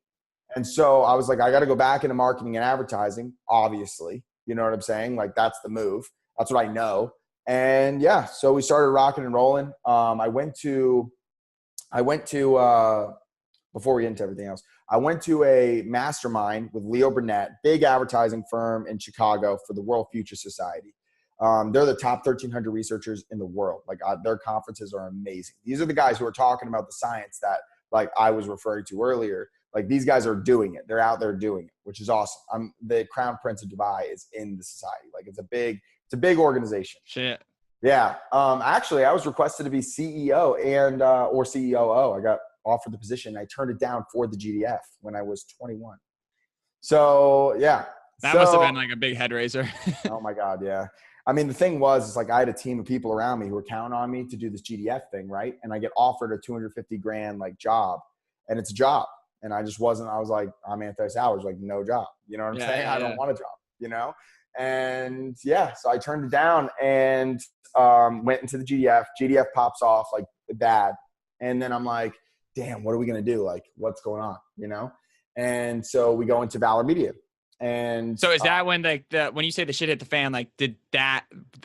And so I was like, I got to go back into marketing and advertising, obviously. You know what I'm saying? Like that's the move. That's what I know. And yeah, so we started rocking and rolling. I went to before we get into everything else, I went to a mastermind with Leo Burnett, big advertising firm in Chicago for the World Future Society. They're the top 1,300 researchers in the world. Like their conferences are amazing. These are the guys who are talking about the science that like I was referring to earlier. Like these guys are doing it. They're out there doing it, which is awesome. The Crown Prince of Dubai is in the society. Like it's a big organization. Shit. Yeah. Actually, I was requested to be CEO and or COO. I got offered the position. I turned it down for the GDF when I was 21. So yeah. That must have been like a big head raiser. Oh my God. Yeah. I mean, the thing was, it's like I had a team of people around me who were counting on me to do this GDF thing, right? And I get offered a $250,000 like job, and it's a job. And I just wasn't. I was like, I'm anti-salary, like no job. You know what I'm saying? I don't want a job. You know. And yeah, so I turned it down and went into the GDF. GDF pops off like bad, and then I'm like, damn, what are we gonna do? Like, what's going on? You know. And so we go into Valor Media. And so is that when when you say the shit hit the fan, like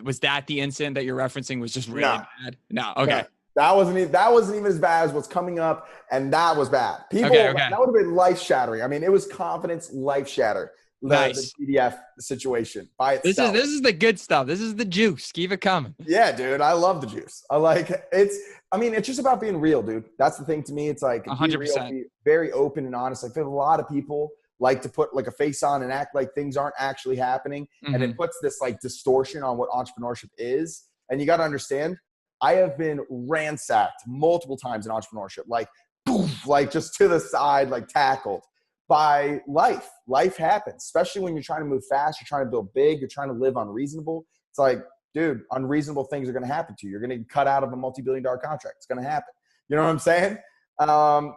was that the incident that you're referencing was just really bad? No. Okay. No, that wasn't even as bad as what's coming up. And that was bad. That would have been life shattering. I mean, it was confidence life shatter. The PDF situation by itself. This is the good stuff. This is the juice. Keep it coming. Yeah, dude. I love the juice. It's just about being real, dude. That's the thing to me. It's like 100%. Be very open and honest. I feel a lot of people like to put like a face on and act like things aren't actually happening. Mm-hmm. And it puts this like distortion on what entrepreneurship is. And you got to understand, I have been ransacked multiple times in entrepreneurship, like poof, like just to the side, like tackled by life. Life happens, especially when you're trying to move fast, you're trying to build big, you're trying to live unreasonable. It's like, dude, unreasonable things are going to happen to you. You're going to get cut out of a multi-billion-dollar contract. It's going to happen. You know what I'm saying?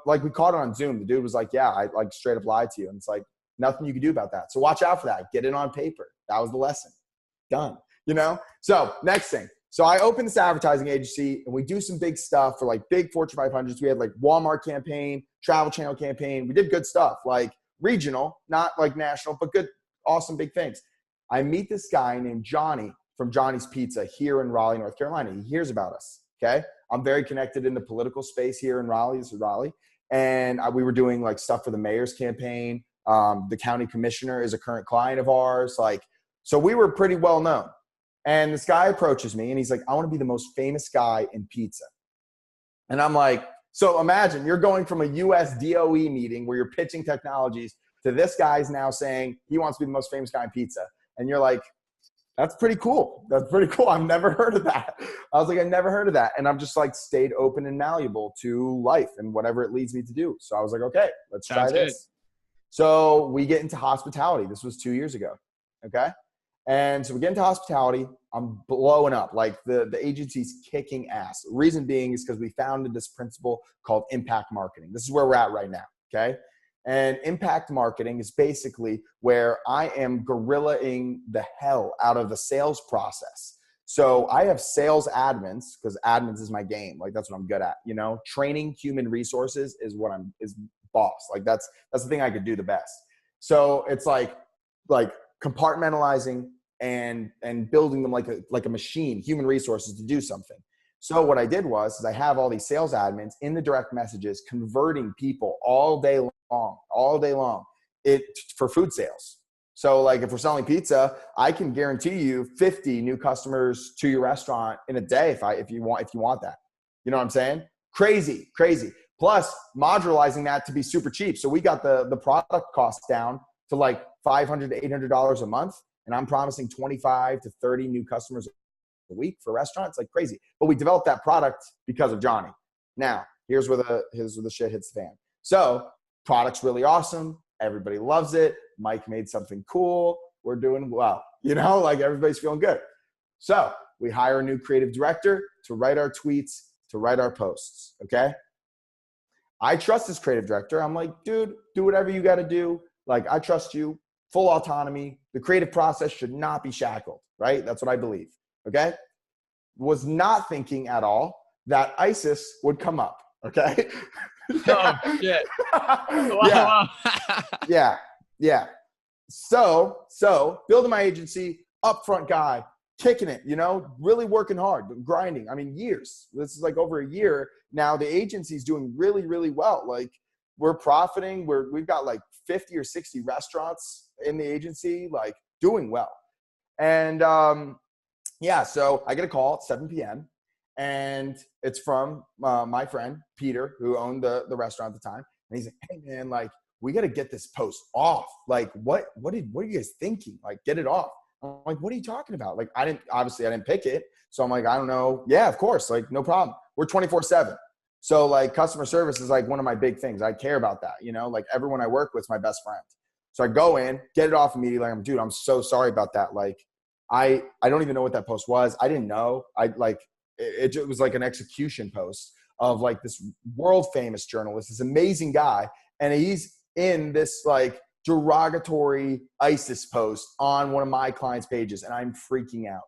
Like we caught it on Zoom. The dude was like, yeah, I like straight up lied to you. And it's like, nothing you can do about that. So watch out for that. Get it on paper. That was the lesson. Done. You know? So next thing. So I opened this advertising agency and we do some big stuff for like big Fortune 500s. We had like Walmart campaign, Travel Channel campaign. We did good stuff, like regional, not like national, but good, awesome, big things. I meet this guy named Johnny from Johnny's Pizza here in Raleigh, North Carolina. He hears about us. Okay. I'm very connected in the political space here in Raleigh. This is Raleigh. And we were doing like stuff for the mayor's campaign. The county commissioner is a current client of ours. Like, so we were pretty well known. And this guy approaches me and he's like, I want to be the most famous guy in pizza. And I'm like, so imagine you're going from a US DOE meeting where you're pitching technologies to this guy's now saying he wants to be the most famous guy in pizza. And you're like, that's pretty cool. That's pretty cool. I've never heard of that. I was like, I never heard of that. And I'm just like stayed open and malleable to life and whatever it leads me to do. So I was like, okay, let's try this. Good. So we get into hospitality. This was 2 years ago. Okay. And so we get into hospitality. I'm blowing up. Like the agency's kicking ass. The reason being is because we founded this principle called impact marketing. This is where we're at right now. Okay. And impact marketing is basically where I am guerrillaing the hell out of the sales process. So I have sales admins because admins is my game. Like that's what I'm good at, you know, training human resources is what is boss. Like that's the thing I could do the best. So it's like compartmentalizing and building them like a machine, human resources to do something. So what I did was I have all these sales admins in the direct messages converting people all day long for food sales. So like if we're selling pizza, I can guarantee you 50 new customers to your restaurant in a day if you want that. You know what I'm saying? Crazy. Plus modularizing that to be super cheap. So we got the product cost down to like $500 to $800 a month. And I'm promising 25 to 30 new customers a week for restaurants, like crazy. But we developed that product because of Johnny. Now, here's where the shit hits the fan. So Product's really awesome. Everybody loves it. Mike made something cool. We're doing well. You know, like everybody's feeling good. So we hire a new creative director to write our tweets, to write our posts. Okay. I trust this creative director. I'm like, dude, do whatever you got to do. Like, I trust you. Full autonomy. The creative process should not be shackled, right? That's what I believe. Okay. Was not thinking at all that ISIS would come up. Okay. Oh, shit. Yeah. Yeah. So building my agency, upfront guy, kicking it, you know, really working hard, grinding. I mean, years. This is like over a year now. The agency's doing really, really well. Like, we're profiting. We've got like 50 or 60 restaurants in the agency, like doing well. And yeah, so I get a call at 7 p.m. and it's from my friend Peter, who owned the restaurant at the time. And he's like, hey man, like, we got to get this post off. Like, what are you guys thinking? Like, get it off. I'm like, what are you talking about? Like, I didn't pick it. So I'm like, I don't know. Yeah, of course. Like, no problem. We're 24/7. So like, customer service is like one of my big things. I care about that. You know, like, everyone I work with is my best friend. So I go in, get it off immediately. I'm, dude, I'm so sorry about that. Like, I don't even know what that post was. I didn't know. It was like an execution post of like this world famous journalist, this amazing guy. And he's in this like derogatory ISIS post on one of my clients' pages. And I'm freaking out.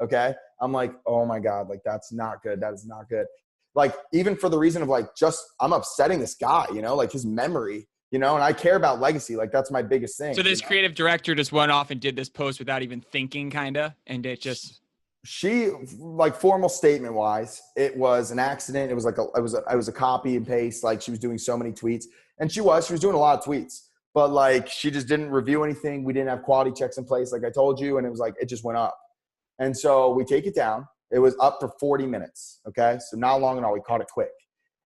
Okay. I'm like, oh my God, like, that's not good. That is not good. Like, even for the reason of like, just, I'm upsetting this guy, you know, like his memory, you know, and I care about legacy. Like, that's my biggest thing. So this creative director just went off and did this post without even thinking, kind of, and it just. She, like, formal statement wise, it was an accident. It was like it was a copy and paste. Like, she was doing so many tweets, and she was doing a lot of tweets, but like, she just didn't review anything. We didn't have quality checks in place, like I told you, and it was like, it just went up. And so we take it down. It was up for 40 minutes. Okay. So not long at all. We caught it quick.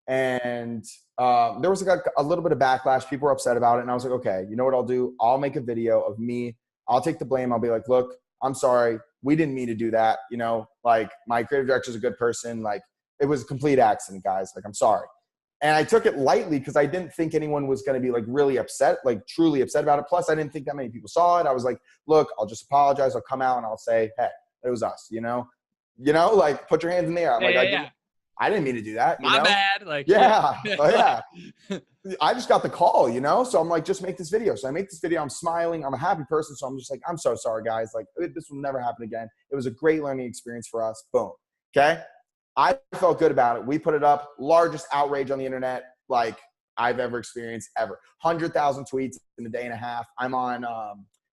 And there was like a little bit of backlash. People were upset about it. And I was like, okay, you know what I'll do? I'll make a video of me. I'll take the blame. I'll be like, look, I'm sorry. We didn't mean to do that. You know, like, my creative director is a good person. Like, it was a complete accident, guys. Like, I'm sorry. And I took it lightly because I didn't think anyone was going to be like really upset, like truly upset about it. Plus, I didn't think that many people saw it. I was like, look, I'll just apologize. I'll come out and I'll say, hey, it was us, you know, like, put your hands in the air. I'm I didn't mean to do that. My bad. Like, yeah. Oh, yeah. I just got the call, you know? So I'm like, just make this video. So I make this video. I'm smiling. I'm a happy person. So I'm just like, I'm so sorry, guys. Like, this will never happen again. It was a great learning experience for us. Boom. Okay. I felt good about it. We put it up. Largest outrage on the internet, like, I've ever experienced ever. 100,000 tweets in a day and a half. I'm on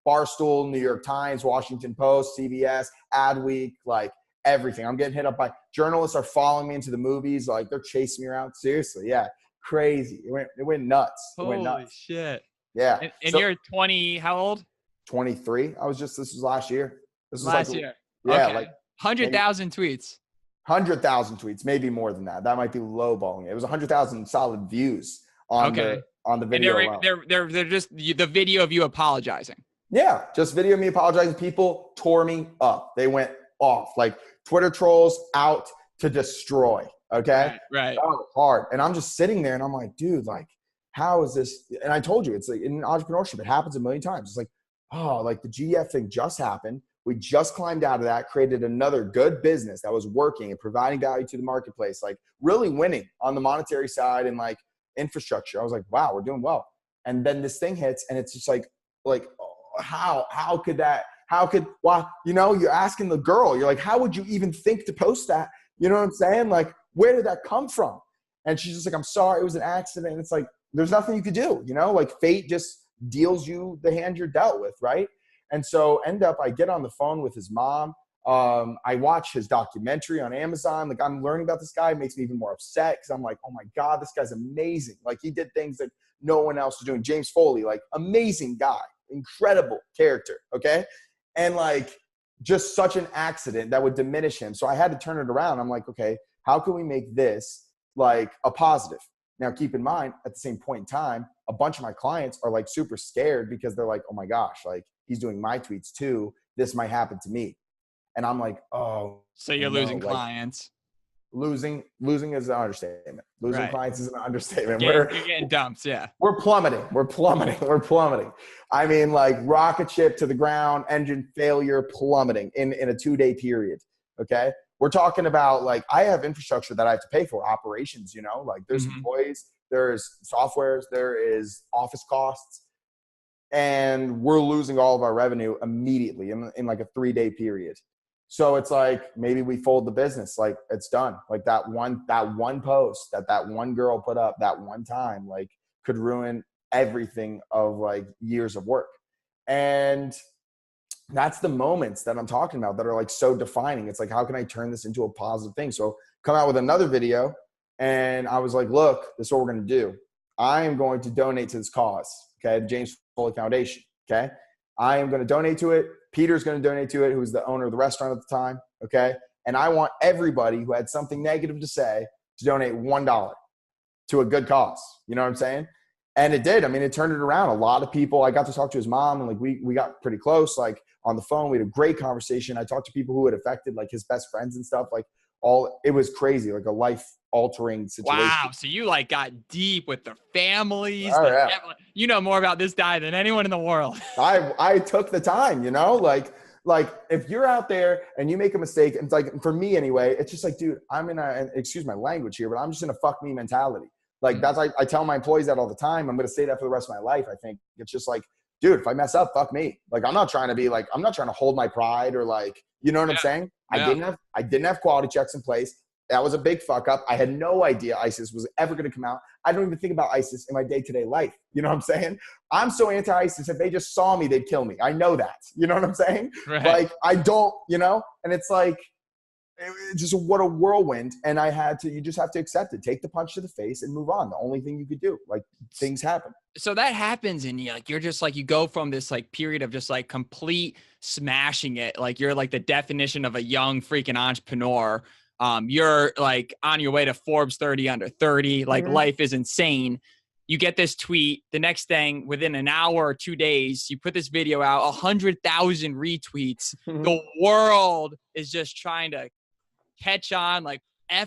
Barstool, New York Times, Washington Post, CBS, Adweek, like, everything. I'm getting hit up by journalists are following me into the movies. Like, they're chasing me around. Seriously. Yeah. Crazy. It went nuts. It went nuts. Holy shit. Yeah. And so, you're 20, how old? 23. This was last year. This was last year. Yeah. Okay. Like 100,000 tweets. 100,000 tweets, maybe more than that. That might be lowballing. It was 100,000 solid views on the video. And they're just the video of you apologizing. Yeah. Just video of me apologizing. People tore me up. They went off. Like, Twitter trolls out to destroy. Okay. Right. That was hard. And I'm just sitting there and I'm like, dude, like, how is this? And I told you, it's like, in entrepreneurship, it happens a million times. It's like, oh, like, the GF thing just happened. We just climbed out of that, created another good business that was working and providing value to the marketplace, like, really winning on the monetary side and like infrastructure. I was like, wow, we're doing well. And then this thing hits and it's just like, how could that? Well, you know, you're asking the girl, you're like, how would you even think to post that? You know what I'm saying? Like, where did that come from? And she's just like, I'm sorry, it was an accident. And it's like, there's nothing you could do, you know, like, fate just deals you the hand you're dealt with. Right. And so I get on the phone with his mom. I watch his documentary on Amazon. Like, I'm learning about this guy. It makes me even more upset because I'm like, oh my God, this guy's amazing. Like, he did things that no one else was doing. James Foley, like, amazing guy, incredible character. Okay. And like, just such an accident that would diminish him. So I had to turn it around. I'm like, okay, how can we make this like a positive? Now, keep in mind, at the same point in time, a bunch of my clients are like super scared because they're like, oh my gosh, like, he's doing my tweets too. This might happen to me. And I'm like, oh. So you're losing clients. Losing is an understatement. Losing Right. clients is an understatement. You're getting dumps. Yeah. We're plummeting. We're plummeting. I mean, like rocket ship to the ground, engine failure, plummeting in a 2-day period. Okay. We're talking about like, I have infrastructure that I have to pay for, operations, like there's employees, there's softwares, there is office costs, and we're losing all of our revenue immediately in like a 3-day period. So it's like, maybe we fold the business, like it's done. Like that one post that one girl put up that one time, like could ruin everything of like years of work. And that's the moments that I'm talking about that are like so defining. It's like, how can I turn this into a positive thing? So come out with another video. And I was like, look, this is what we're going to do. I am going to donate to this cause. Okay. The James Foley Foundation. Okay. I am going to donate to it. Peter's going to donate to it, who's the owner of the restaurant at the time. Okay. And I want everybody who had something negative to say to donate $1 to a good cause. You know what I'm saying? And it did. I mean, it turned it around. A lot of people, I got to talk to his mom, and like we got pretty close, like on the phone. We had a great conversation. I talked to people who had affected like his best friends and stuff. Like it was crazy, like a life altering situation. Wow. So you like got deep with the families. Oh, yeah. You know more about this guy than anyone in the world. I took the time, like if you're out there and you make a mistake, and it's like, for me anyway, it's just like, dude, I'm in excuse my language here, but I'm just in a fuck me mentality. Like that's, I tell my employees that all the time. I'm going to say that for the rest of my life. I think it's just like, dude, if I mess up, fuck me. Like, I'm not trying to hold my pride or like, you know what I'm saying? Yeah. I didn't have quality checks in place. That was a big fuck up. I had no idea ISIS was ever going to come out. I don't even think about ISIS in my day-to-day life. You know what I'm saying? I'm so anti-ISIS. If they just saw me, they'd kill me. I know that. You know what I'm saying? Right. Like, I don't, and it's like, it just what a whirlwind. And you just have to accept it. Take the punch to the face and move on. The only thing you could do, like, things happen. So that happens, and you're just like, you go from this like period of just like complete smashing it. Like you're like the definition of a young freaking entrepreneur. You're like on your way to Forbes 30 under 30. Like life is insane. You get this tweet. The next thing, within an hour or 2 days, you put this video out, 100,000 retweets. The world is just trying to catch on. Like,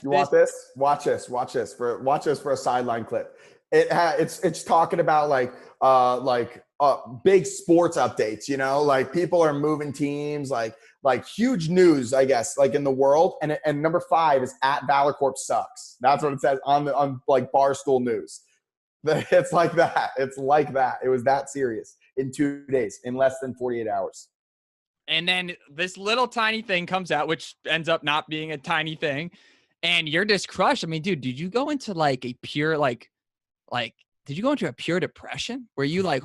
you want this? Watch this for a sideline clip. It's talking about like big sports updates, like people are moving teams, like huge news, I guess, like in the world. And number 5 is at Valor Corp sucks. That's what it says on like Barstool News. It's like that. It's like that. It was that serious in 2 days, in less than 48 hours. And then this little tiny thing comes out, which ends up not being a tiny thing. And you're just crushed. I mean, dude, did you go into like a pure, did you go into a pure depression where you like,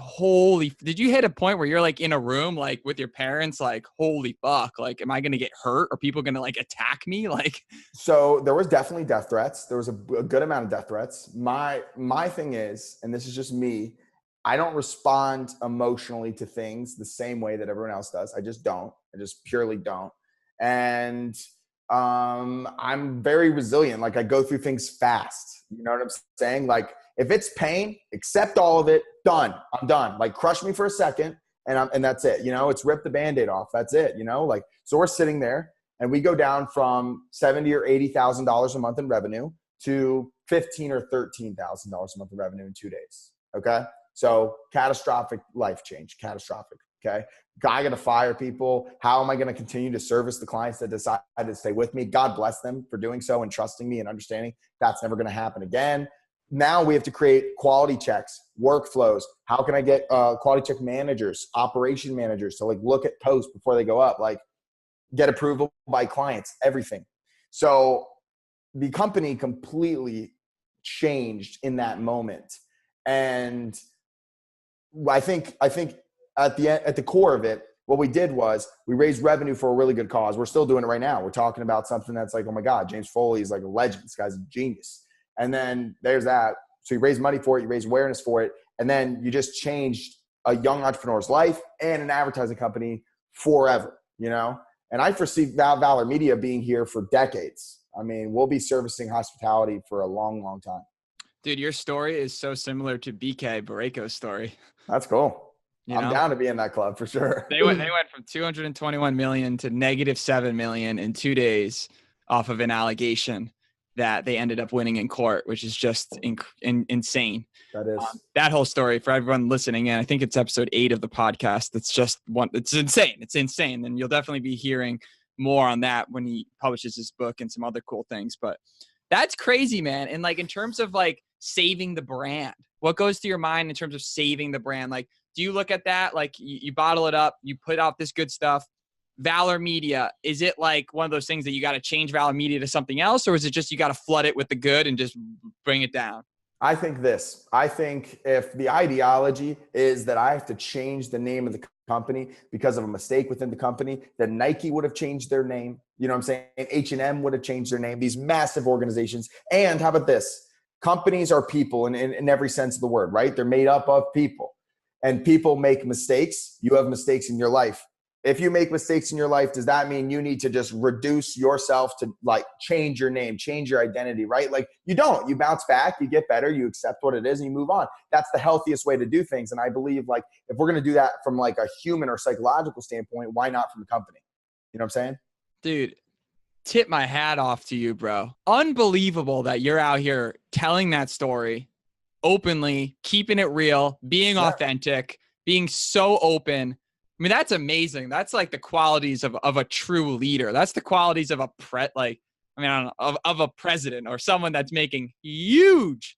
did you hit a point where you're like in a room, like with your parents, like, holy fuck, like, am I going to get hurt? Are people going to like attack me? Like, so there was definitely death threats. There was a good amount of death threats. My thing is, and this is just me, I don't respond emotionally to things the same way that everyone else does. I just don't. I just purely don't. And I'm very resilient. Like, I go through things fast. You know what I'm saying? Like, if it's pain, accept all of it. Done. I'm done. Like, crush me for a second, and that's it. It's rip the Band-Aid off. That's it. Like, so we're sitting there, and we go down from $70,000 or $80,000 a month in revenue to $15,000 or $13,000 a month in revenue in 2 days. Okay. So catastrophic life change, catastrophic. Okay. I got to fire people. How am I going to continue to service the clients that decide to stay with me? God bless them for doing so and trusting me and understanding that's never going to happen again. Now we have to create quality checks, workflows. How can I get quality check managers, operation managers to like look at posts before they go up, like get approval by clients, everything. So the company completely changed in that moment. And I think at the core of it, what we did was we raised revenue for a really good cause. We're still doing it right now. We're talking about something that's like, oh my God, James Foley is like a legend. This guy's a genius. And then there's that. So you raise money for it, you raise awareness for it, and then you just changed a young entrepreneur's life and an advertising company forever, And I foresee Valor Media being here for decades. I mean, we'll be servicing hospitality for a long, long time. Dude, your story is so similar to BK Bareko's story. That's cool. I'm down to be in that club for sure. They went from 221 million to -7 million in 2 days off of an allegation. that they ended up winning in court, which is just insane. That is that whole story for everyone listening in. I think it's episode 8 of the podcast. It's insane. It's insane. And you'll definitely be hearing more on that when he publishes his book and some other cool things. But that's crazy, man. And like, in terms of like saving the brand, what goes through your mind in terms of saving the brand? Like, do you look at that? Like you bottle it up, you put out this good stuff. Valor Media, is it like one of those things that you got to change Valor Media to something else? Or is it just, you got to flood it with the good and just bring it down? I think if the ideology is that I have to change the name of the company because of a mistake within the company, then Nike would have changed their name. You know what I'm saying? H&M would have changed their name, these massive organizations. And how about this? Companies are people in every sense of the word, right? They're made up of people, and people make mistakes. You have mistakes in your life. If you make mistakes in your life, does that mean you need to just reduce yourself to like change your name, change your identity, right? Like you don't. You bounce back, you get better, you accept what it is, and you move on. That's the healthiest way to do things. And I believe like if we're going to do that from like a human or psychological standpoint, why not from a company? You know what I'm saying? Dude, tip my hat off to you, bro. Unbelievable that you're out here telling that story openly, keeping it real, being authentic, being so open. I mean, that's amazing. That's like the qualities of a true leader. That's the qualities of a president or someone that's making huge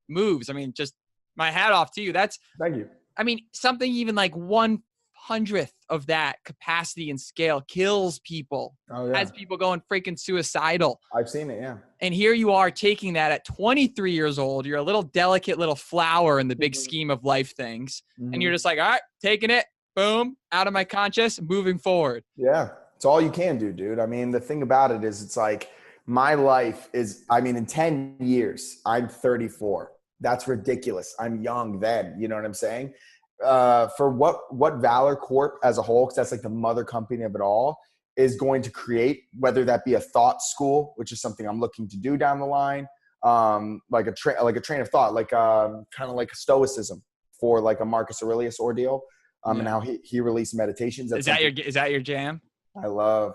moves. I mean, just my hat off to you. Thank you. I mean, something even like 1/100th of that capacity and scale kills people. Oh, yeah. Has people going freaking suicidal. I've seen it, yeah. And here you are taking that at 23 years old. You're a little delicate little flower in the big scheme of life things. And you're just like, all right, taking it. Boom, out of my conscious, moving forward. Yeah, it's all you can do, dude. I mean, the thing about it is it's like my life is, I mean, in 10 years, I'm 34. That's ridiculous. I'm young then, you know what I'm saying? For what Valor Corp as a whole, because that's like the mother company of it all, is going to create, whether that be a thought school, which is something I'm looking to do down the line, like a train of thought, like kind of like stoicism for like a Marcus Aurelius ordeal. And how he released meditations. Is that your jam? I love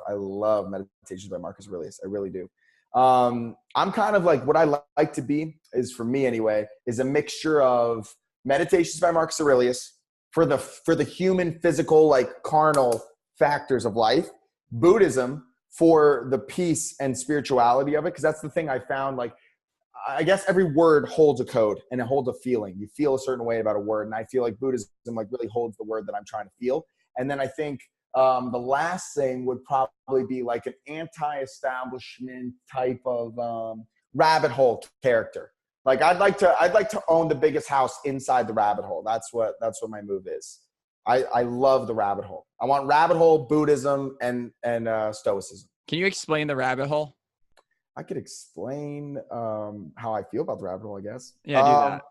meditations by Marcus Aurelius. I really do. I'm kind of like, what I like to be is, for me anyway, is a mixture of meditations by Marcus Aurelius for the human, physical, like carnal factors of life, Buddhism for the peace and spirituality of it. Cause that's the thing I found, like, I guess every word holds a code and it holds a feeling. You feel a certain way about a word. And I feel like Buddhism like really holds the word that I'm trying to feel. And then I think the last thing would probably be like an anti-establishment type of rabbit hole character. Like I'd like to own the biggest house inside the rabbit hole. That's what my move is. I love the rabbit hole. I want rabbit hole, Buddhism, and Stoicism. Can you explain the rabbit hole? I could explain how I feel about the rabbit hole, I guess. Yeah, do that.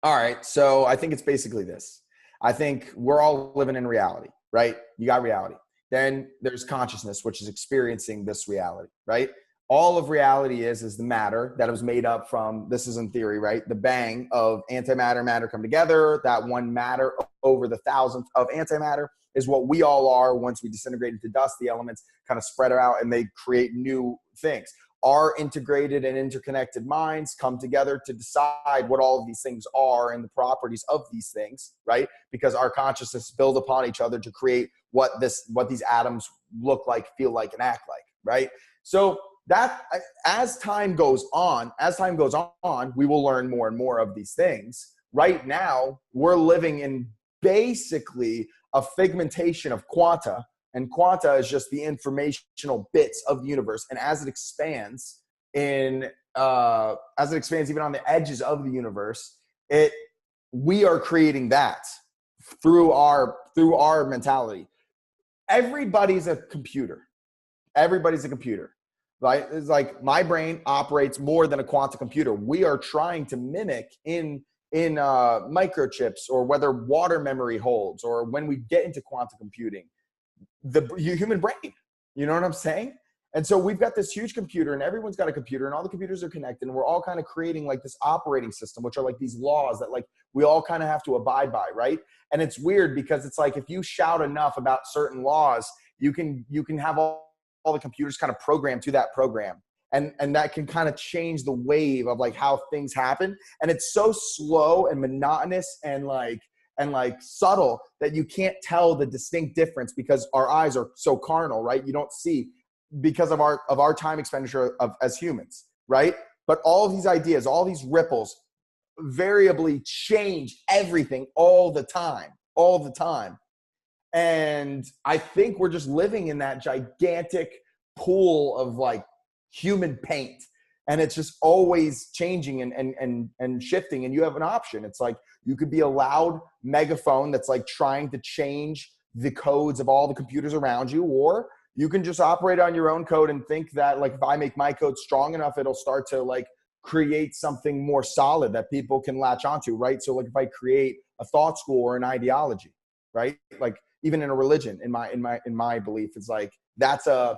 All right. So I think it's basically this. I think we're all living in reality, right? You got reality. Then there's consciousness, which is experiencing this reality, right? All of reality is the matter that was made up from, this is in theory, right? The bang of antimatter, matter come together. That one matter over the thousandth of antimatter is what we all are. Once we disintegrate into dust, the elements kind of spread out and they create new things. Our integrated and interconnected minds come together to decide what all of these things are and the properties of these things, right? Because our consciousness build upon each other to create what these atoms look like, feel like, and act like, right? So that as time goes on, we will learn more and more of these things. Right now, we're living in basically a figmentation of quanta, and quanta is just the informational bits of the universe. And as it expands even on the edges of the universe, we are creating that through our mentality. Everybody's a computer. Right? It's like my brain operates more than a quantum computer. We are trying to mimic in microchips, or whether water memory holds, or when we get into quantum computing, the human brain. You know what I'm saying? And so we've got this huge computer, and everyone's got a computer, and all the computers are connected, and we're all kind of creating like this operating system, which are like these laws that like we all kind of have to abide by, right? And it's weird because it's like if you shout enough about certain laws, you can have all the computers kind of programmed to that program. And that can kind of change the wave of like how things happen. And it's so slow and monotonous and like subtle that you can't tell the distinct difference because our eyes are so carnal, right? You don't see because of our time expenditure as humans, right? But all of these ideas, all these ripples variably change everything all the time. And I think we're just living in that gigantic pool of like human paint, and it's just always changing and shifting. And you have an option. It's like you could be a loud megaphone that's like trying to change the codes of all the computers around you, or you can just operate on your own code and think that like if I make my code strong enough, it'll start to like create something more solid that people can latch onto, right? So like if I create a thought school or an ideology, right? Like even in a religion, in my belief, it's like that's a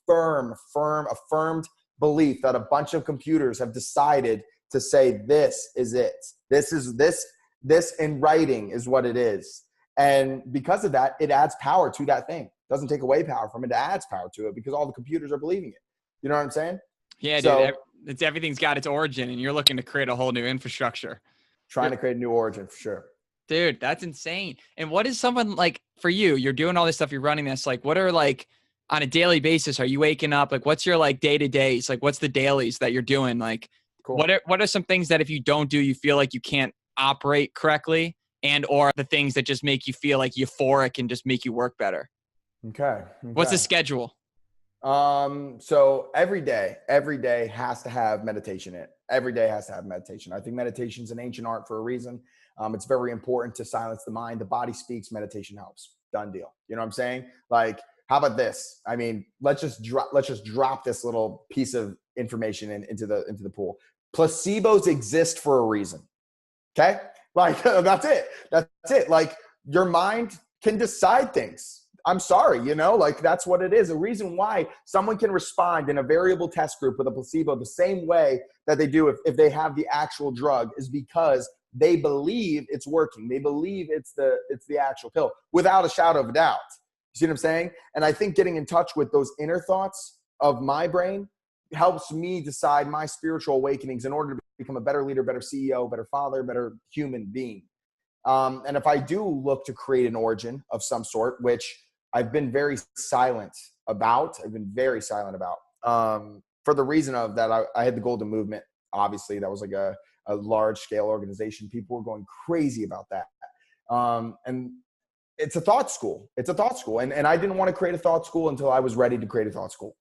affirmed belief that a bunch of computers have decided to say this is it. This in writing is what it is. And because of that, it adds power to that thing. It doesn't take away power from it. It adds power to it because all the computers are believing it. You know what I'm saying? Yeah, so, dude. Everything's got its origin, and you're looking to create a whole new infrastructure. Trying to create a new origin for sure. Dude, that's insane. And what is someone like for you? You're doing all this stuff. You're running this. Like, what are like on a daily basis? Are you waking up? Like, what's your like day to days? Like, what's the dailies that you're doing? Like, cool. What are some things that if you don't do, you feel like you can't operate correctly, and or the things that just make you feel like euphoric and just make you work better? Okay. What's the schedule? So every day has to have meditation in it. Every day has to have meditation. I think meditation is an ancient art for a reason. It's very important to silence the mind. The body speaks, meditation helps. Done deal. You know what I'm saying? Like, how about this? I mean, let's just drop this little piece of information into the pool. Placebos exist for a reason. Okay? Like, that's it. That's it. Like, your mind can decide things. I'm sorry, like that's what it is. The reason why someone can respond in a variable test group with a placebo the same way that they do if they have the actual drug is because they believe it's working. They believe it's the actual pill without a shadow of a doubt. You see what I'm saying? And I think getting in touch with those inner thoughts of my brain helps me decide my spiritual awakenings in order to become a better leader, better CEO, better father, better human being. And if I do look to create an origin of some sort, which I've been very silent about, for the reason of that, I had the Golden Movement. Obviously, that was like a large scale organization. People were going crazy about that. And it's a thought school. And I didn't want to create a thought school until I was ready to create a thought school.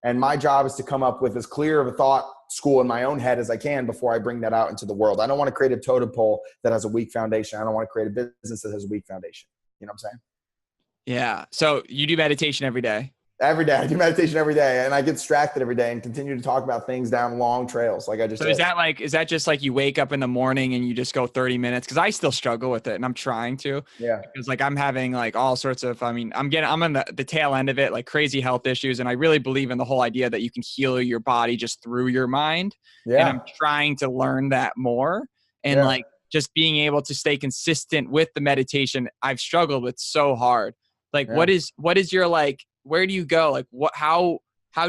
And my job is to come up with as clear of a thought school in my own head as I can before I bring that out into the world. I don't want to create a totem pole that has a weak foundation. I don't want to create a business that has a weak foundation. You know what I'm saying? Yeah. So you do meditation every day? Every day. I do meditation every day, and I get distracted every day and continue to talk about things down long trails like I just did. Is that just like you wake up in the morning and you just go 30 minutes? Because I still struggle with it and I'm trying to. Yeah. Because like I'm having like all sorts of, I'm on the tail end of it, like crazy health issues. And I really believe in the whole idea that you can heal your body just through your mind. Yeah. And I'm trying to learn that more. And like just being able to stay consistent with the meditation, I've struggled with so hard. Like what is your like, where do you go? Like how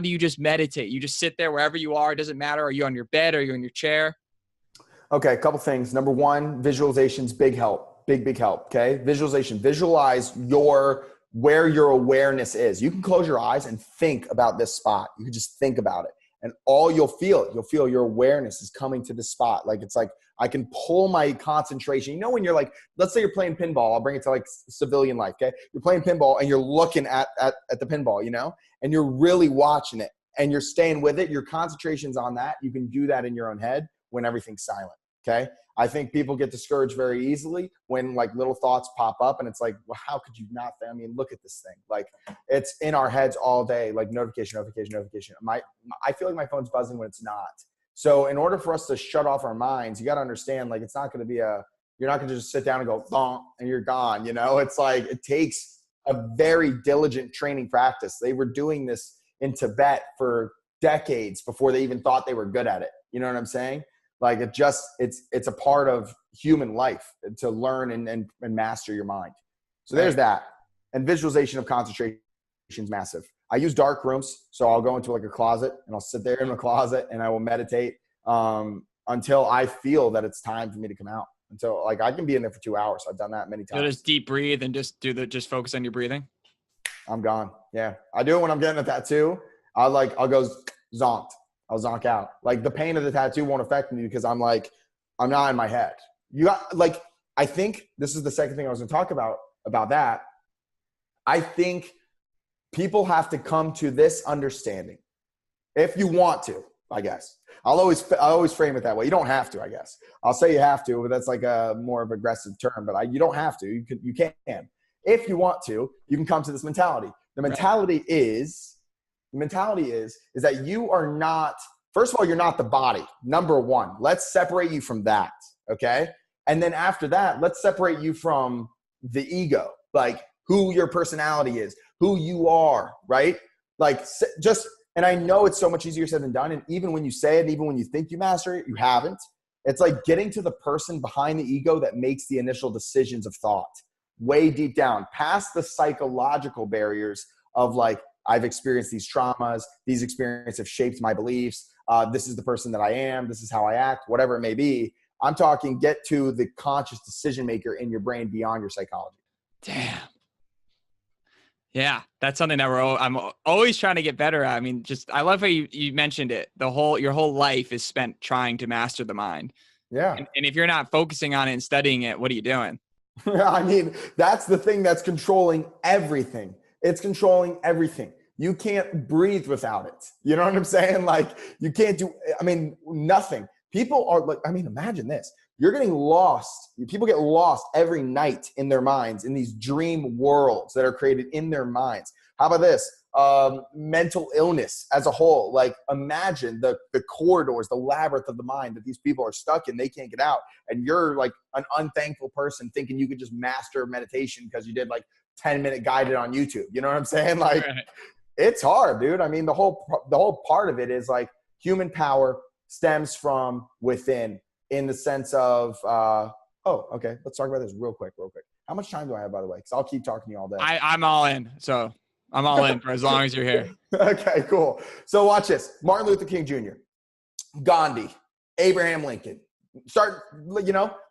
do you just meditate? You just sit there wherever you are. It doesn't matter. Are you on your bed? Are you in your chair? Okay. A couple things. Number one, visualization's big help. Big help. Okay. Visualization. Visualize where your awareness is. You can close your eyes and think about this spot. You can just think about it. And you'll feel your awareness is coming to the spot. Like, it's like, I can pull my concentration. When you're like, let's say you're playing pinball. I'll bring it to like civilian life. Okay. You're playing pinball and you're looking at the pinball, and you're really watching it and you're staying with it. Your concentration's on that. You can do that in your own head when everything's silent. Okay. I think people get discouraged very easily when like little thoughts pop up and it's like, well, how could you not? I mean, look at this thing. Like, it's in our heads all day, like notification. I feel like my phone's buzzing when it's not. So in order for us to shut off our minds, you got to understand, like, it's not going to be you're not going to just sit down and go, thong, and you're gone. It's like, it takes a very diligent training practice. They were doing this in Tibet for decades before they even thought they were good at it. You know what I'm saying? Like, it's a part of human life to learn and master your mind. So there's that. And visualization of concentration is massive. I use dark rooms. So I'll go into like a closet and I'll sit there in the closet and I will meditate until I feel that it's time for me to come out. Until like I can be in there for 2 hours. I've done that many times. You'll just deep breathe and just just focus on your breathing. I'm gone. Yeah. I do it when I'm getting a tattoo. I'll go zonked. I'll zonk out. Like the pain of the tattoo won't affect me because I'm not in my head. I think this is the second thing I was going to talk about that. I think people have to come to this understanding if you want to, I guess. I always frame it that way. You don't have to, I guess. I'll say you have to, but that's like a more of an aggressive term, but you don't have to. You can. If you want to, you can come to this mentality. The mentality is that you are not, first of all, you're not the body. Number one, let's separate you from that. Okay. And then after that, let's separate you from the ego, like who your personality is, who you are, right? Like and I know it's so much easier said than done. And even when you say it, even when you think you master it, you haven't. It's like getting to the person behind the ego that makes the initial decisions of thought way deep down, past the psychological barriers of like, I've experienced these traumas. These experiences have shaped my beliefs. This is the person that I am. This is how I act, whatever it may be. I'm talking get to the conscious decision maker in your brain beyond your psychology. Damn. Yeah, that's something that I'm always trying to get better at. I mean, I love how you mentioned it. Your whole life is spent trying to master the mind. Yeah. And if you're not focusing on it and studying it, what are you doing? I mean, that's the thing that's controlling everything. It's controlling everything. You can't breathe without it. You know what I'm saying? Like you can't do, nothing. People are like, imagine this. You're getting lost. People get lost every night in their minds in these dream worlds that are created in their minds. How about this? Mental illness as a whole. Like imagine the corridors, the labyrinth of the mind that these people are stuck in. They can't get out. And you're like an unthankful person thinking you could just master meditation because you did like 10-minute guided on YouTube. You know what I'm saying? Like It's hard, dude. I mean, the whole part of it is like human power stems from within in the sense of, okay, let's talk about this real quick. How much time do I have, by the way? Because I'll keep talking to you all day. I'm all in. So I'm all in for as long as you're here. Okay, cool. So watch this. Martin Luther King Jr., Gandhi, Abraham Lincoln. Start,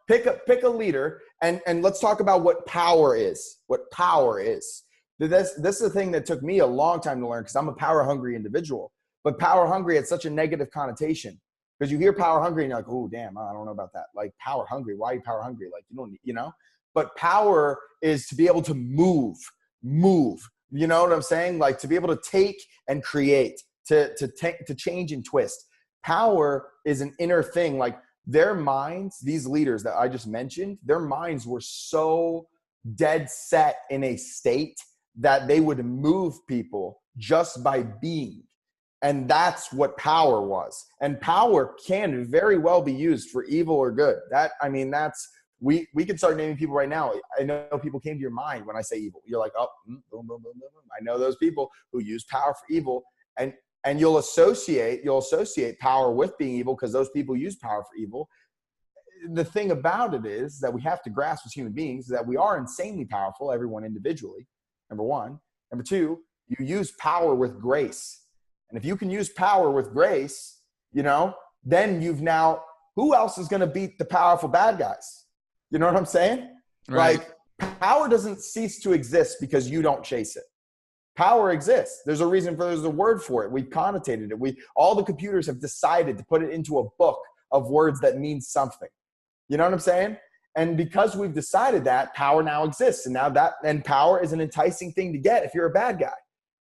pick a leader and let's talk about what power is. What power is. This is the thing that took me a long time to learn because I'm a power hungry individual. But power hungry had such a negative connotation because you hear power hungry and you're like, oh, damn, I don't know about that. Like power hungry. Why are you power hungry? Like, you don't, but power is to be able to move. You know what I'm saying? Like to be able to take and create, to change and twist. Power is an inner thing. Like their minds, these leaders that I just mentioned, their minds were so dead set in a state that they would move people just by being. And that's what power was. And power can very well be used for evil or good. We can start naming people right now. I know people came to your mind when I say evil. You're like, oh, boom, boom, boom, boom. I know those people who use power for evil. And you'll associate power with being evil because those people use power for evil. The thing about it is that we have to grasp as human beings that we are insanely powerful, everyone individually, number one. Number two, you use power with grace. And if you can use power with grace, then who else is going to beat the powerful bad guys? You know what I'm saying? Right. Like power doesn't cease to exist because you don't chase it. Power exists. There's a word for it. We've connotated it. All the computers have decided to put it into a book of words that means something. You know what I'm saying? And because we've decided that, power now exists. And power is an enticing thing to get if you're a bad guy.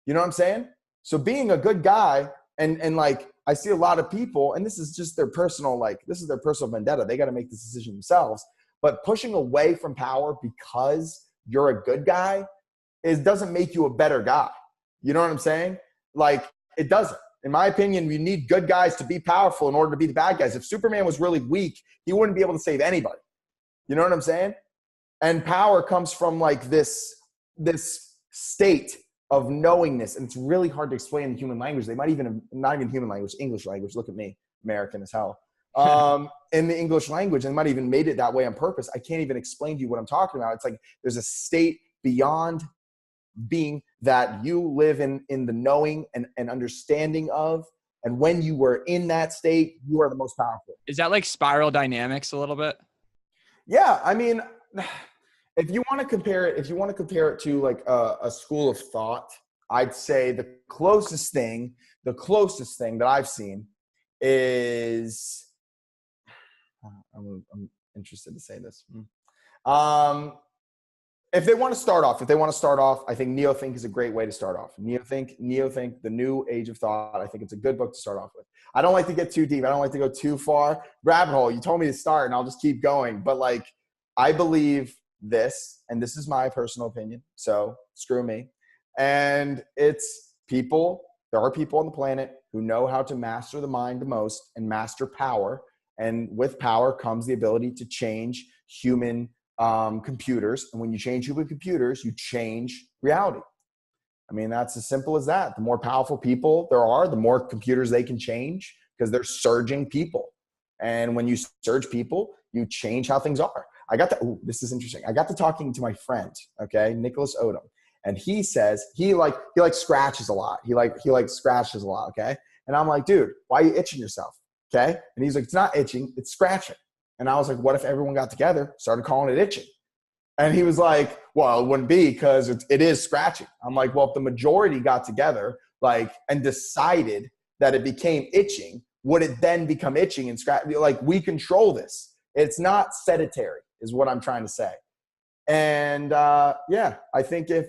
You know what I'm saying? So being a good guy and like I see a lot of people, and this is just their personal vendetta. They got to make this decision themselves. But pushing away from power because you're a good guy doesn't make you a better guy. You know what I'm saying? Like it doesn't. In my opinion, we need good guys to be powerful in order to be the bad guys. If Superman was really weak, he wouldn't be able to save anybody. You know what I'm saying? And power comes from like this state of knowingness. And it's really hard to explain in human language. They might even, not even human language, English language. Look at me, American as hell. In the English language, and might even made it that way on purpose. I can't even explain to you what I'm talking about. It's like there's a state beyond being that you live in the knowing and understanding of. And when you were in that state, you are the most powerful. Is that like spiral dynamics a little bit? Yeah. I mean, if you want to compare it to like a school of thought, I'd say the closest thing that I've seen is, I'm interested to say this. If they want to start off, I think Neothink is a great way to start off. Neothink, The New Age of Thought. I think it's a good book to start off with. I don't like to get too deep. I don't like to go too far. Rabbit hole. You told me to start, and I'll just keep going. But like, I believe this, and this is my personal opinion, so screw me. And it's people. There are people on the planet who know how to master the mind the most and master power. And with power comes the ability to change human computers. And when you change human computers, you change reality. I mean, that's as simple as that. The more powerful people there are, the more computers they can change, because they're surging people. And when you surge people, you change how things are. This is interesting. I got to talking to my friend, okay, Nicholas Odom. And he says he scratches a lot. He scratches a lot, okay? And I'm like, dude, why are you itching yourself? Okay? And he's like, it's not itching, it's scratching. And I was like, what if everyone got together, started calling it itching? And he was like, well, it wouldn't be, because it is scratching. I'm like, well, if the majority got together and decided that it became itching, would it then become itching and scratch? Like, we control this. It's not sedentary is what I'm trying to say. And I think if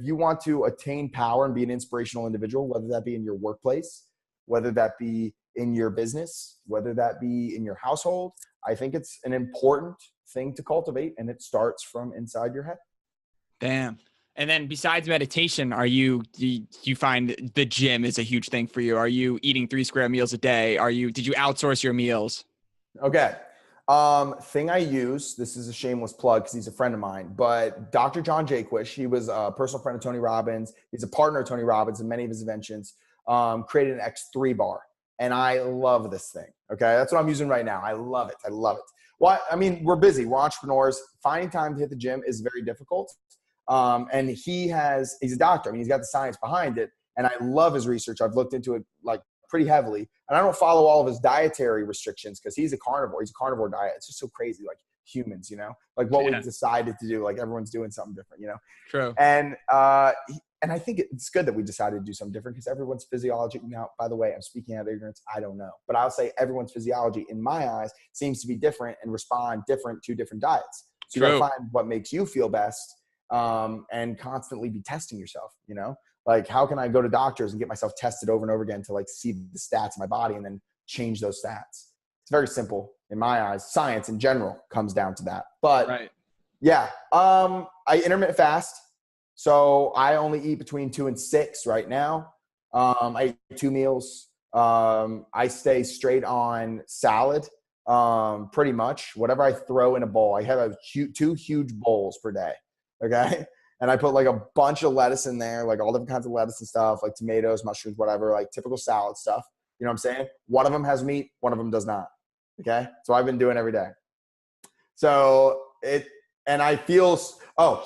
you want to attain power and be an inspirational individual, whether that be in your workplace, whether that be in your business, whether that be in your household, I think it's an important thing to cultivate, and it starts from inside your head. Damn. And then besides meditation, do you find the gym is a huge thing for you? Are you eating 3 square meals a day? Did you outsource your meals? Okay. Thing I use, this is a shameless plug because he's a friend of mine, but Dr. John Jaquish, he was a personal friend of Tony Robbins. He's a partner of Tony Robbins in many of his inventions, created an X3 bar. And I love this thing. Okay. That's what I'm using right now. I love it. Well, I mean, we're busy. We're entrepreneurs. Finding time to hit the gym is very difficult. And he's a doctor. I mean, he's got the science behind it. And I love his research. I've looked into it like pretty heavily. And I don't follow all of his dietary restrictions because he's a carnivore. He's a carnivore diet. It's just so crazy. Like humans, like what we've decided to do, like everyone's doing something different, True. And I think it's good that we decided to do something different, because everyone's physiology, now, by the way, I'm speaking out of ignorance. I don't know, but I'll say everyone's physiology in my eyes seems to be different and respond different to different diets. So you gotta find what makes you feel best, and constantly be testing yourself, like how can I go to doctors and get myself tested over and over again to like see the stats of my body and then change those stats. It's very simple in my eyes. Science in general comes down to that. But I intermittent fast. So I only eat between 2 and 6 right now. I eat 2 meals. I stay straight on salad, pretty much. Whatever I throw in a bowl. I have 2 huge bowls per day, okay? And I put like a bunch of lettuce in there, like all different kinds of lettuce and stuff, like tomatoes, mushrooms, whatever, like typical salad stuff. You know what I'm saying? One of them has meat, one of them does not, okay? So I've been doing every day. So and I feel,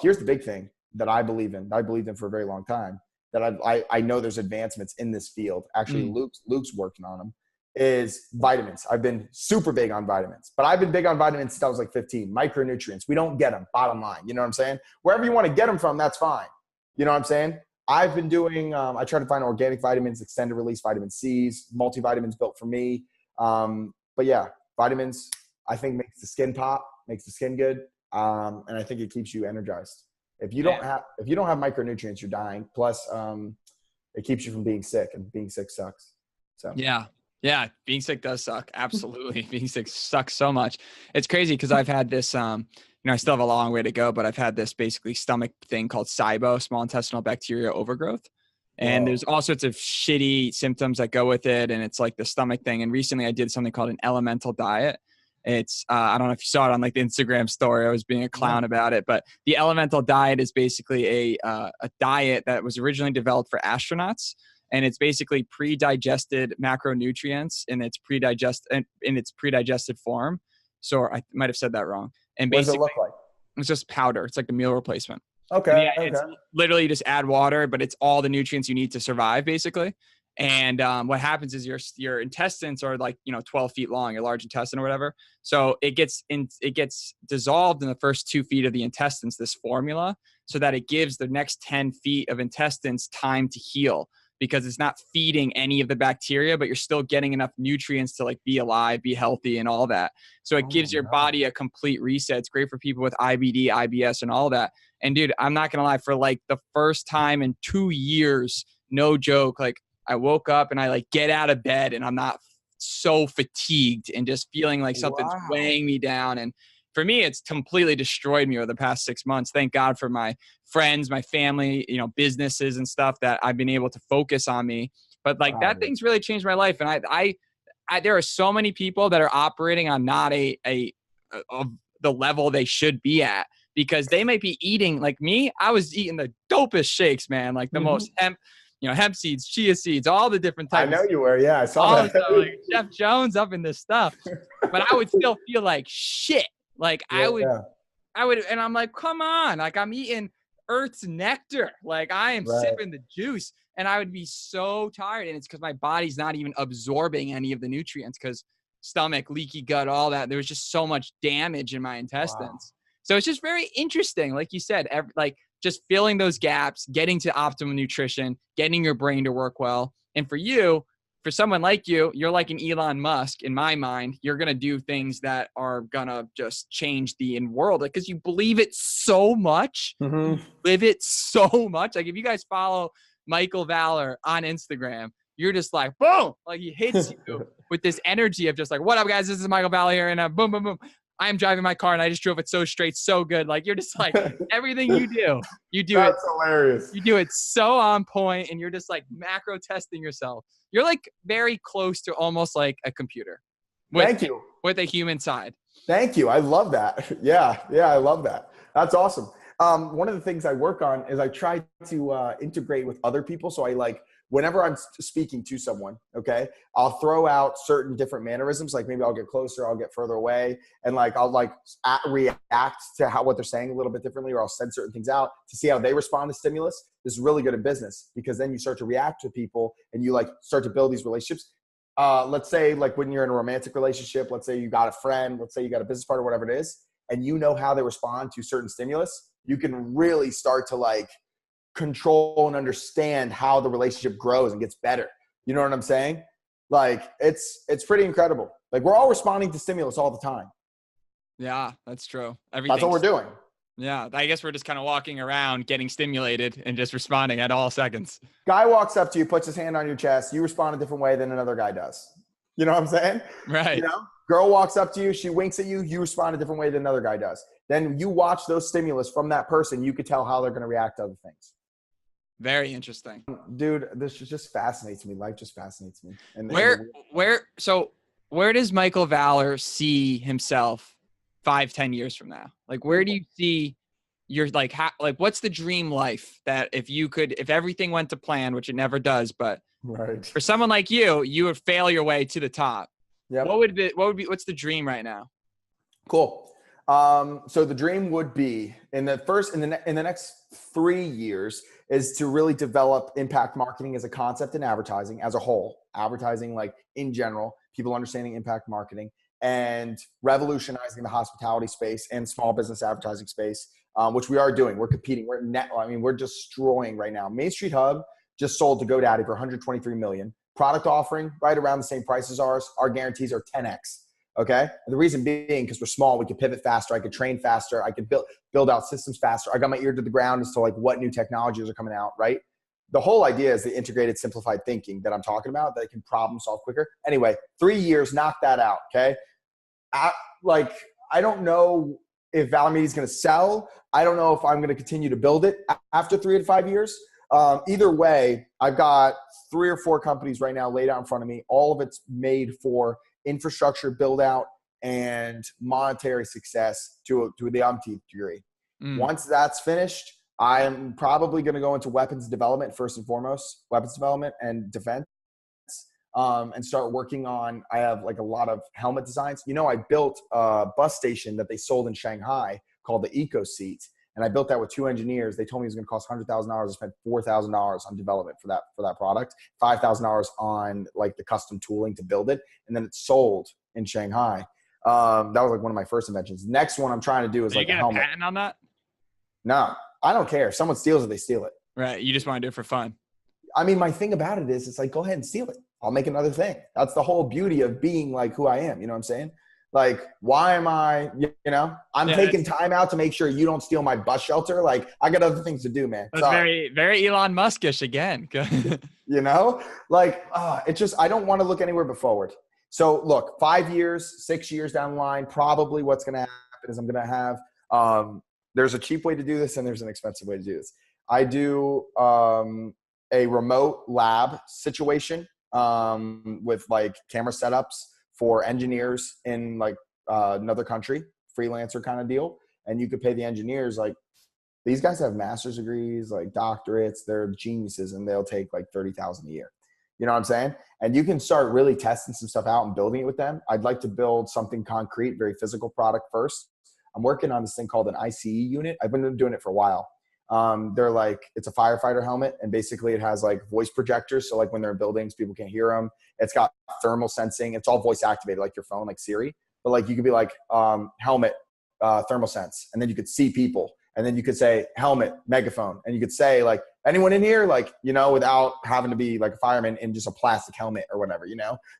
here's the big thing that I believe in. I believed in for a very long time, that I know there's advancements in this field. Actually, Luke's working on them, is vitamins. I've been super big on vitamins, but I've been big on vitamins since I was like 15. Micronutrients. We don't get them, bottom line. You know what I'm saying? Wherever you want to get them from, that's fine. You know what I'm saying? I've been doing, I try to find organic vitamins, extended release vitamin C's, multivitamins built for me. But yeah, vitamins, I think makes the skin pop, makes the skin good. And I think it keeps you energized. If you don't have micronutrients, you're dying. Plus, it keeps you from being sick, and being sick sucks. So yeah, being sick does suck. Absolutely, being sick sucks so much. It's crazy because I've had this. I still have a long way to go, but I've had this basically stomach thing called SIBO, small intestinal bacterial overgrowth, and there's all sorts of shitty symptoms that go with it, and it's like the stomach thing. And recently, I did something called an elemental diet. It's, I don't know if you saw it on like the Instagram story. I was being a clown about it, but the elemental diet is basically a diet that was originally developed for astronauts. And it's basically pre-digested macronutrients in its pre-digested form. So I might have said that wrong. And what does basically it look like? it's just powder. It's like the meal replacement. And Okay. yeah, Okay. it's literally you just add water, but it's all the nutrients you need to survive, basically. And what happens is your intestines are like 12 feet long, your large intestine or whatever. So it gets dissolved in the first 2 feet of the intestines, this formula, so that it gives the next 10 feet of intestines time to heal, because it's not feeding any of the bacteria, but you're still getting enough nutrients to like be alive, be healthy, and all that. So it gives Oh, your no. body a complete reset. It's great for people with IBD, IBS, and all that. And dude, I'm not gonna lie, for like the first time in 2 years, no joke, like I woke up and I like get out of bed and I'm not so fatigued and just feeling like something's Wow. weighing me down. And for me, it's completely destroyed me over the past 6 months. Thank God for my friends, my family, businesses and stuff that I've been able to focus on me. But like Wow, that dude. thing's really changed my life. And I there are so many people that are operating on not of the level they should be at, because they might be eating like me. I was eating the dopest shakes, man, like the most Mhm. hemp seeds, chia seeds, all the different I types of know seeds, you were. Yeah, I saw all the stuff, like that. Chef Jones up in this stuff. But I would still feel like shit. Like Yeah. and I'm like, come on, like I'm eating Earth's nectar. Like I am Right. sipping the juice, and I would be so tired. And it's because my body's not even absorbing any of the nutrients, because stomach, leaky gut, all that. There was just so much damage in my Wow. intestines. So it's just very interesting. Like you said, like just filling those gaps, getting to optimum nutrition, getting your brain to work well. And for someone like you, you're like an Elon Musk in my mind. You're going to do things that are going to just change the world, because you believe it so much. You Hmm. live it so much. Like if you guys follow Michael Valor on Instagram, you're just like, boom, like he hits you with this energy of just like, what up guys? This is Michael Valor here. And boom, boom, boom. I am driving my car and I just drove it so straight, so good. Like you're just like everything you do it That's hilarious. you do it so on point, and you're just like macro testing yourself. You're like very close to almost like a computer with Thank you. with a human side. Thank you. I love that. Yeah. Yeah. I love that. That's awesome. One of the things I work on is I try to integrate with other people. So I like, whenever I'm speaking to someone, okay, I'll throw out certain different mannerisms. Like maybe I'll get closer, I'll get further away. And like, I'll like react to what they're saying a little bit differently, or I'll send certain things out to see how they respond to stimulus. This is really good at business, because then you start to react to people and you like start to build these relationships. Let's say like when you're in a romantic relationship, let's say you got a friend, let's say you got a business partner, whatever it is, and you know how they respond to certain stimulus, you can really start to like control and understand how the relationship grows and gets better. You know what I'm saying? Like it's pretty incredible. Like we're all responding to stimulus all the time. Yeah, that's true. That's what we're doing. Yeah, I guess we're just kind of walking around getting stimulated and just responding at all seconds. Guy walks up to you, puts his hand on your chest, you respond a different way than another guy does. You know what I'm saying? You Right. know, girl walks up to you, she winks at you, you respond a different way than another guy does. Then you watch those stimulus from that person, you could tell how they're going to react to other things. Very interesting. Dude, this just fascinates me. Life just fascinates me. And Where does Michael Valor see himself 5-10 years from now? Like, where do you see your like what's the dream life that if everything went to plan, which it never does, but right. for someone like you would fail your way to the top. Yep. What's the dream right now? Cool. So the dream would be in the next 3 years is to really develop impact marketing as a concept in advertising as a whole, advertising like in general, people understanding impact marketing, and revolutionizing the hospitality space and small business advertising space, which we are doing. We're competing. We're destroying right now. Main Street Hub just sold to GoDaddy for 123 million. Product offering right around the same price as ours. Our guarantees are 10x. Okay. And the reason being, because we're small, we could pivot faster. I could train faster. I could build out systems faster. I got my ear to the ground as to like what new technologies are coming out. Right. The whole idea is the integrated, simplified thinking that I'm talking about that can problem solve quicker. Anyway, 3 years, knock that out. Okay. I don't know if Valor Media is going to sell. I don't know if I'm going to continue to build it after 3 to 5 years. Either way, I've got 3 or 4 companies right now laid out in front of me. All of it's made for infrastructure build out and monetary success to the umpteenth degree. Once that's finished, I'm probably going to go into weapons development first and foremost, weapons development and defense, and start working on. I have like a lot of helmet designs. I built a bus station that they sold in Shanghai called the Eco Seat, And I built that with 2 engineers. They told me it was going to cost $100,000. I spent $4,000 on development for that product, $5,000 on like the custom tooling to build it. And then it sold in Shanghai. That was like one of my first inventions. Next one I'm trying to do is like a helmet. You get a patent on that? No, I don't care. If someone steals it, they steal it. Right. You just want to do it for fun. I mean, my thing about it is it's like, go ahead and steal it. I'll make another thing. That's the whole beauty of being like who I am. You know what I'm saying? Like, why am I, I'm taking time out to make sure you don't steal my bus shelter. Like, I got other things to do, man. That's very, very Elon Musk-ish again. It's just, I don't want to look anywhere but forward. So look, 5 years, 6 years down the line, probably what's going to happen is I'm going to have, there's a cheap way to do this and there's an expensive way to do this. I do a remote lab situation with like camera setups for engineers in like another country, freelancer kind of deal. And you could pay the engineers, like these guys have master's degrees, like doctorates, they're geniuses, and they'll take like $30,000 a year. You know what I'm saying? And you can start really testing some stuff out and building it with them. I'd like to build something concrete, very physical product first. I'm working on this thing called an ICE unit. I've been doing it for a while. They're like, it's a firefighter helmet, and basically it has like voice projectors. So like when they're in buildings, people can't hear them. It's got thermal sensing. It's all voice activated, like your phone, like Siri. But like you could be like helmet, thermal sense, and then you could see people, and then you could say helmet, megaphone, and you could say like anyone in here, like without having to be like a fireman in just a plastic helmet or whatever.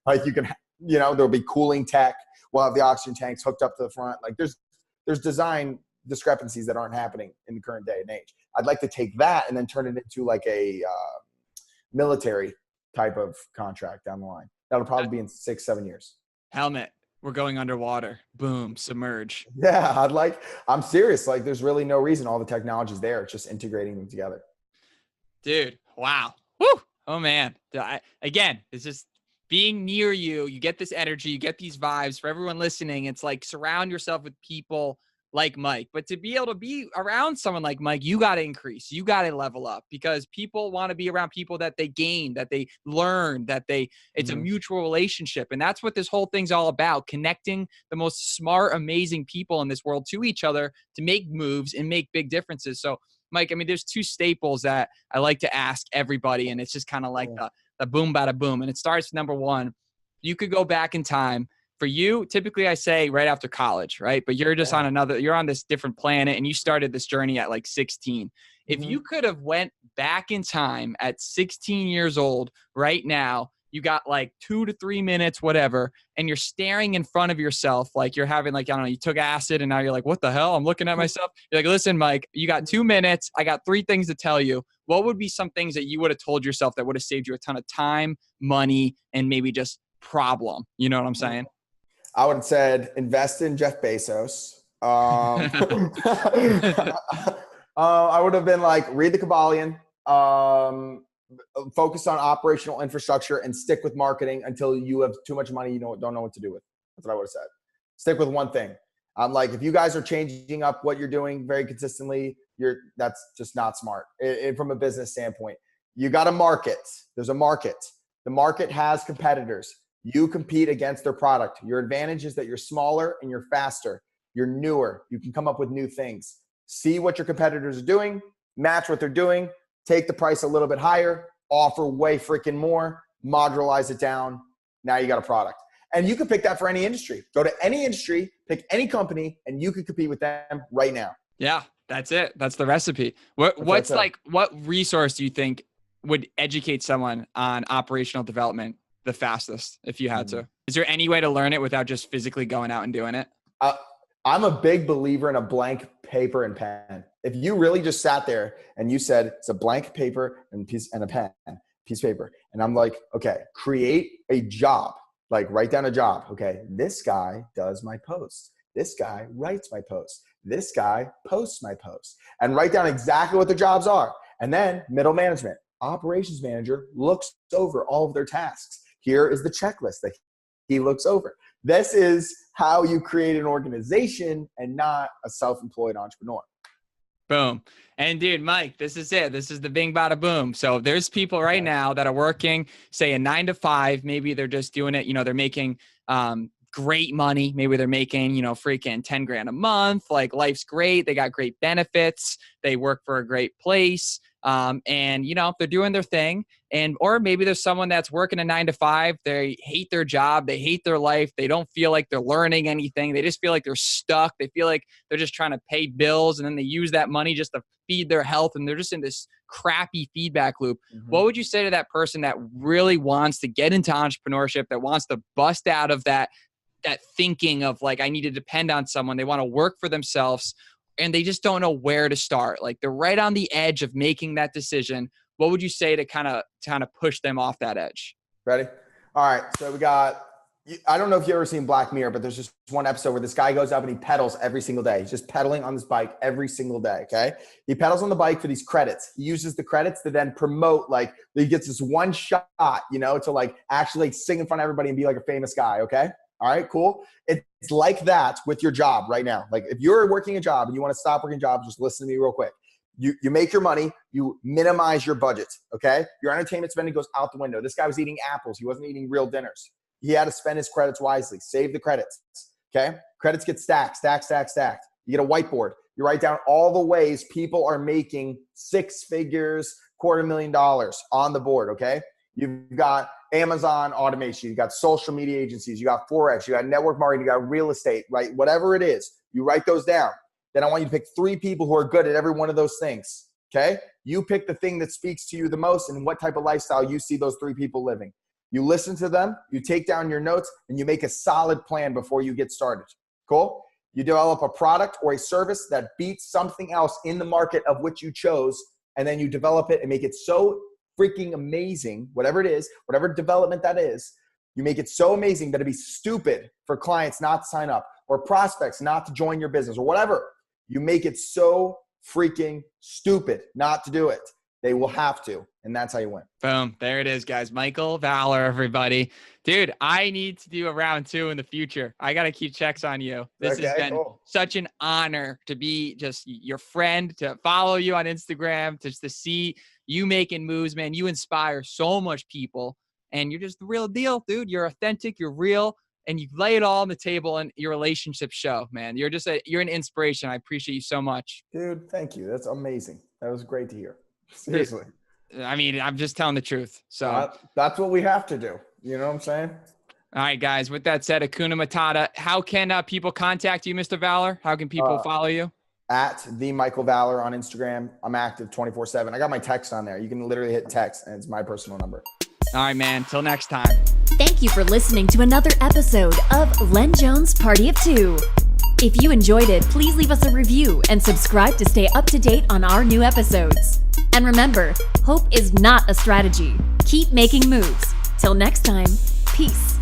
Like you can, there'll be cooling tech. We'll have the oxygen tanks hooked up to the front. Like there's design discrepancies that aren't happening in the current day and age. I'd like to take that and then turn it into like a military type of contract down the line. That'll probably be in 6-7 years. Helmet. We're going underwater. Boom. Submerge. Yeah. I'm serious. Like there's really no reason. All the technology's there. It's just integrating them together. Dude. Wow. Woo. Oh man. Again, it's just being near you. You get this energy, you get these vibes. For everyone listening, it's like surround yourself with people like Mike. But to be able to be around someone like Mike, you got to increase. You got to level up, because people want to be around people that they gain, that they learn, it's a mutual relationship. And that's what this whole thing's all about, connecting the most smart, amazing people in this world to each other to make moves and make big differences. So Mike, I mean, there's 2 staples that I like to ask everybody, and it's just kind of like the boom, bada boom. And it starts with number 1. You could go back in time. For you, typically I say right after college, right? But you're just you're on this different planet, and you started this journey at like 16. If you could have went back in time at 16 years old right now, you got like 2 to 3 minutes, whatever, and you're staring in front of yourself like you're having like, I don't know, you took acid and now you're like, what the hell? I'm looking at myself. You're like, listen, Mike, you got 2 minutes. I got 3 things to tell you. What would be some things that you would have told yourself that would have saved you a ton of time, money, and maybe just problem? You know what I'm saying? I would have said invest in Jeff Bezos. I would have been like, read the Kabbalion, focus on operational infrastructure, and stick with marketing until you have too much money you don't know what to do with. That's what I would have said. Stick with one thing. I'm like, if you guys are changing up what you're doing very consistently, that's just not smart. From a business standpoint, you got a market. There's a market. The market has competitors. You compete against their product. Your advantage is that you're smaller and you're faster. You're newer. You can come up with new things. See what your competitors are doing, match what they're doing, take the price a little bit higher, offer way freaking more, modularize it down. Now you got a product. And you can pick that for any industry. Go to any industry, pick any company, and you can compete with them right now. Yeah, that's it. That's the recipe. What resource do you think would educate someone on operational development the fastest if you had to? Is there any way to learn it without just physically going out and doing it? I'm a big believer in a blank paper and pen. If you really just sat there and you said it's a blank paper and a pen, piece of paper, and I'm like, okay, create a job, like write down a job. Okay, this guy does my post. This guy writes my post. This guy posts my post, and write down exactly what the jobs are. And then middle management, operations manager looks over all of their tasks. Here is the checklist that he looks over. This is how you create an organization and not a self-employed entrepreneur. Boom. And dude, Mike, this is it. This is the bing, bada, boom. So there's people right now that are working, say a 9 to 5, maybe they're just doing it. They're making great money. Maybe they're making, freaking 10 grand a month. Like life's great. They got great benefits. They work for a great place. And they're doing their thing. Or maybe there's someone that's working a 9-to-5. They hate their job. They hate their life. They don't feel like they're learning anything. They just feel like they're stuck. They feel like they're just trying to pay bills, and then they use that money just to feed their health. And they're just in this crappy feedback loop. Mm-hmm. What would you say to that person that really wants to get into entrepreneurship, that wants to bust out of that thinking of like, I need to depend on someone? They want to work for themselves and they just don't know where to start. Like they're right on the edge of making that decision. What would you say to kind of push them off that edge? Ready? All right. So we got, I don't know if you've ever seen Black Mirror, but there's just one episode where this guy goes up and he pedals every single day. He's just pedaling on this bike every single day. Okay. He pedals on the bike for these credits. He uses the credits to then promote, like he gets this one shot, to like actually sing in front of everybody and be like a famous guy. Okay. All right, cool. It's like that with your job right now. Like if you're working a job and you want to stop working jobs, just listen to me real quick. You make your money, you minimize your budget, okay? Your entertainment spending goes out the window. This guy was eating apples. He wasn't eating real dinners. He had to spend his credits wisely. Save the credits, okay? Credits get stacked. You get a whiteboard. You write down all the ways people are making 6 figures, $250,000 on the board, okay? You've got Amazon automation, you got social media agencies, you got Forex, you got network marketing, you got real estate, right? Whatever it is, you write those down. Then I want you to pick 3 people who are good at every one of those things, okay? You pick the thing that speaks to you the most and what type of lifestyle you see those 3 people living. You listen to them, you take down your notes, and you make a solid plan before you get started. Cool? You develop a product or a service that beats something else in the market of which you chose, and then you develop it and make it so freaking amazing, whatever it is, whatever development that is, you make it so amazing that it'd be stupid for clients not to sign up or prospects not to join your business or whatever. You make it so freaking stupid not to do it. They will have to, and that's how you win. Boom. There it is, guys. Michael Valor, everybody. Dude, I need to do a round 2 in the future. I got to keep checks on you. This has been such an honor to be just your friend, to follow you on Instagram, just to see you making moves, man. You inspire so much people, and you're just the real deal, dude. You're authentic, you're real, and you lay it all on the table, and your relationships show, man. You're an inspiration. I appreciate you so much. Dude, thank you. That's amazing. That was great to hear. Seriously. I mean, I'm just telling the truth. So that's what we have to do. You know what I'm saying? All right, guys. With that said, Hakuna Matata. How can people contact you, Mr. Valor? How can people follow you? At the Michael Valor on Instagram. I'm active 24/7. I got my text on there. You can literally hit text, and it's my personal number. All right, man. Till next time. Thank you for listening to another episode of LenJones Party of 2. If you enjoyed it, please leave us a review and subscribe to stay up to date on our new episodes. And remember, hope is not a strategy. Keep making moves. Till next time, peace.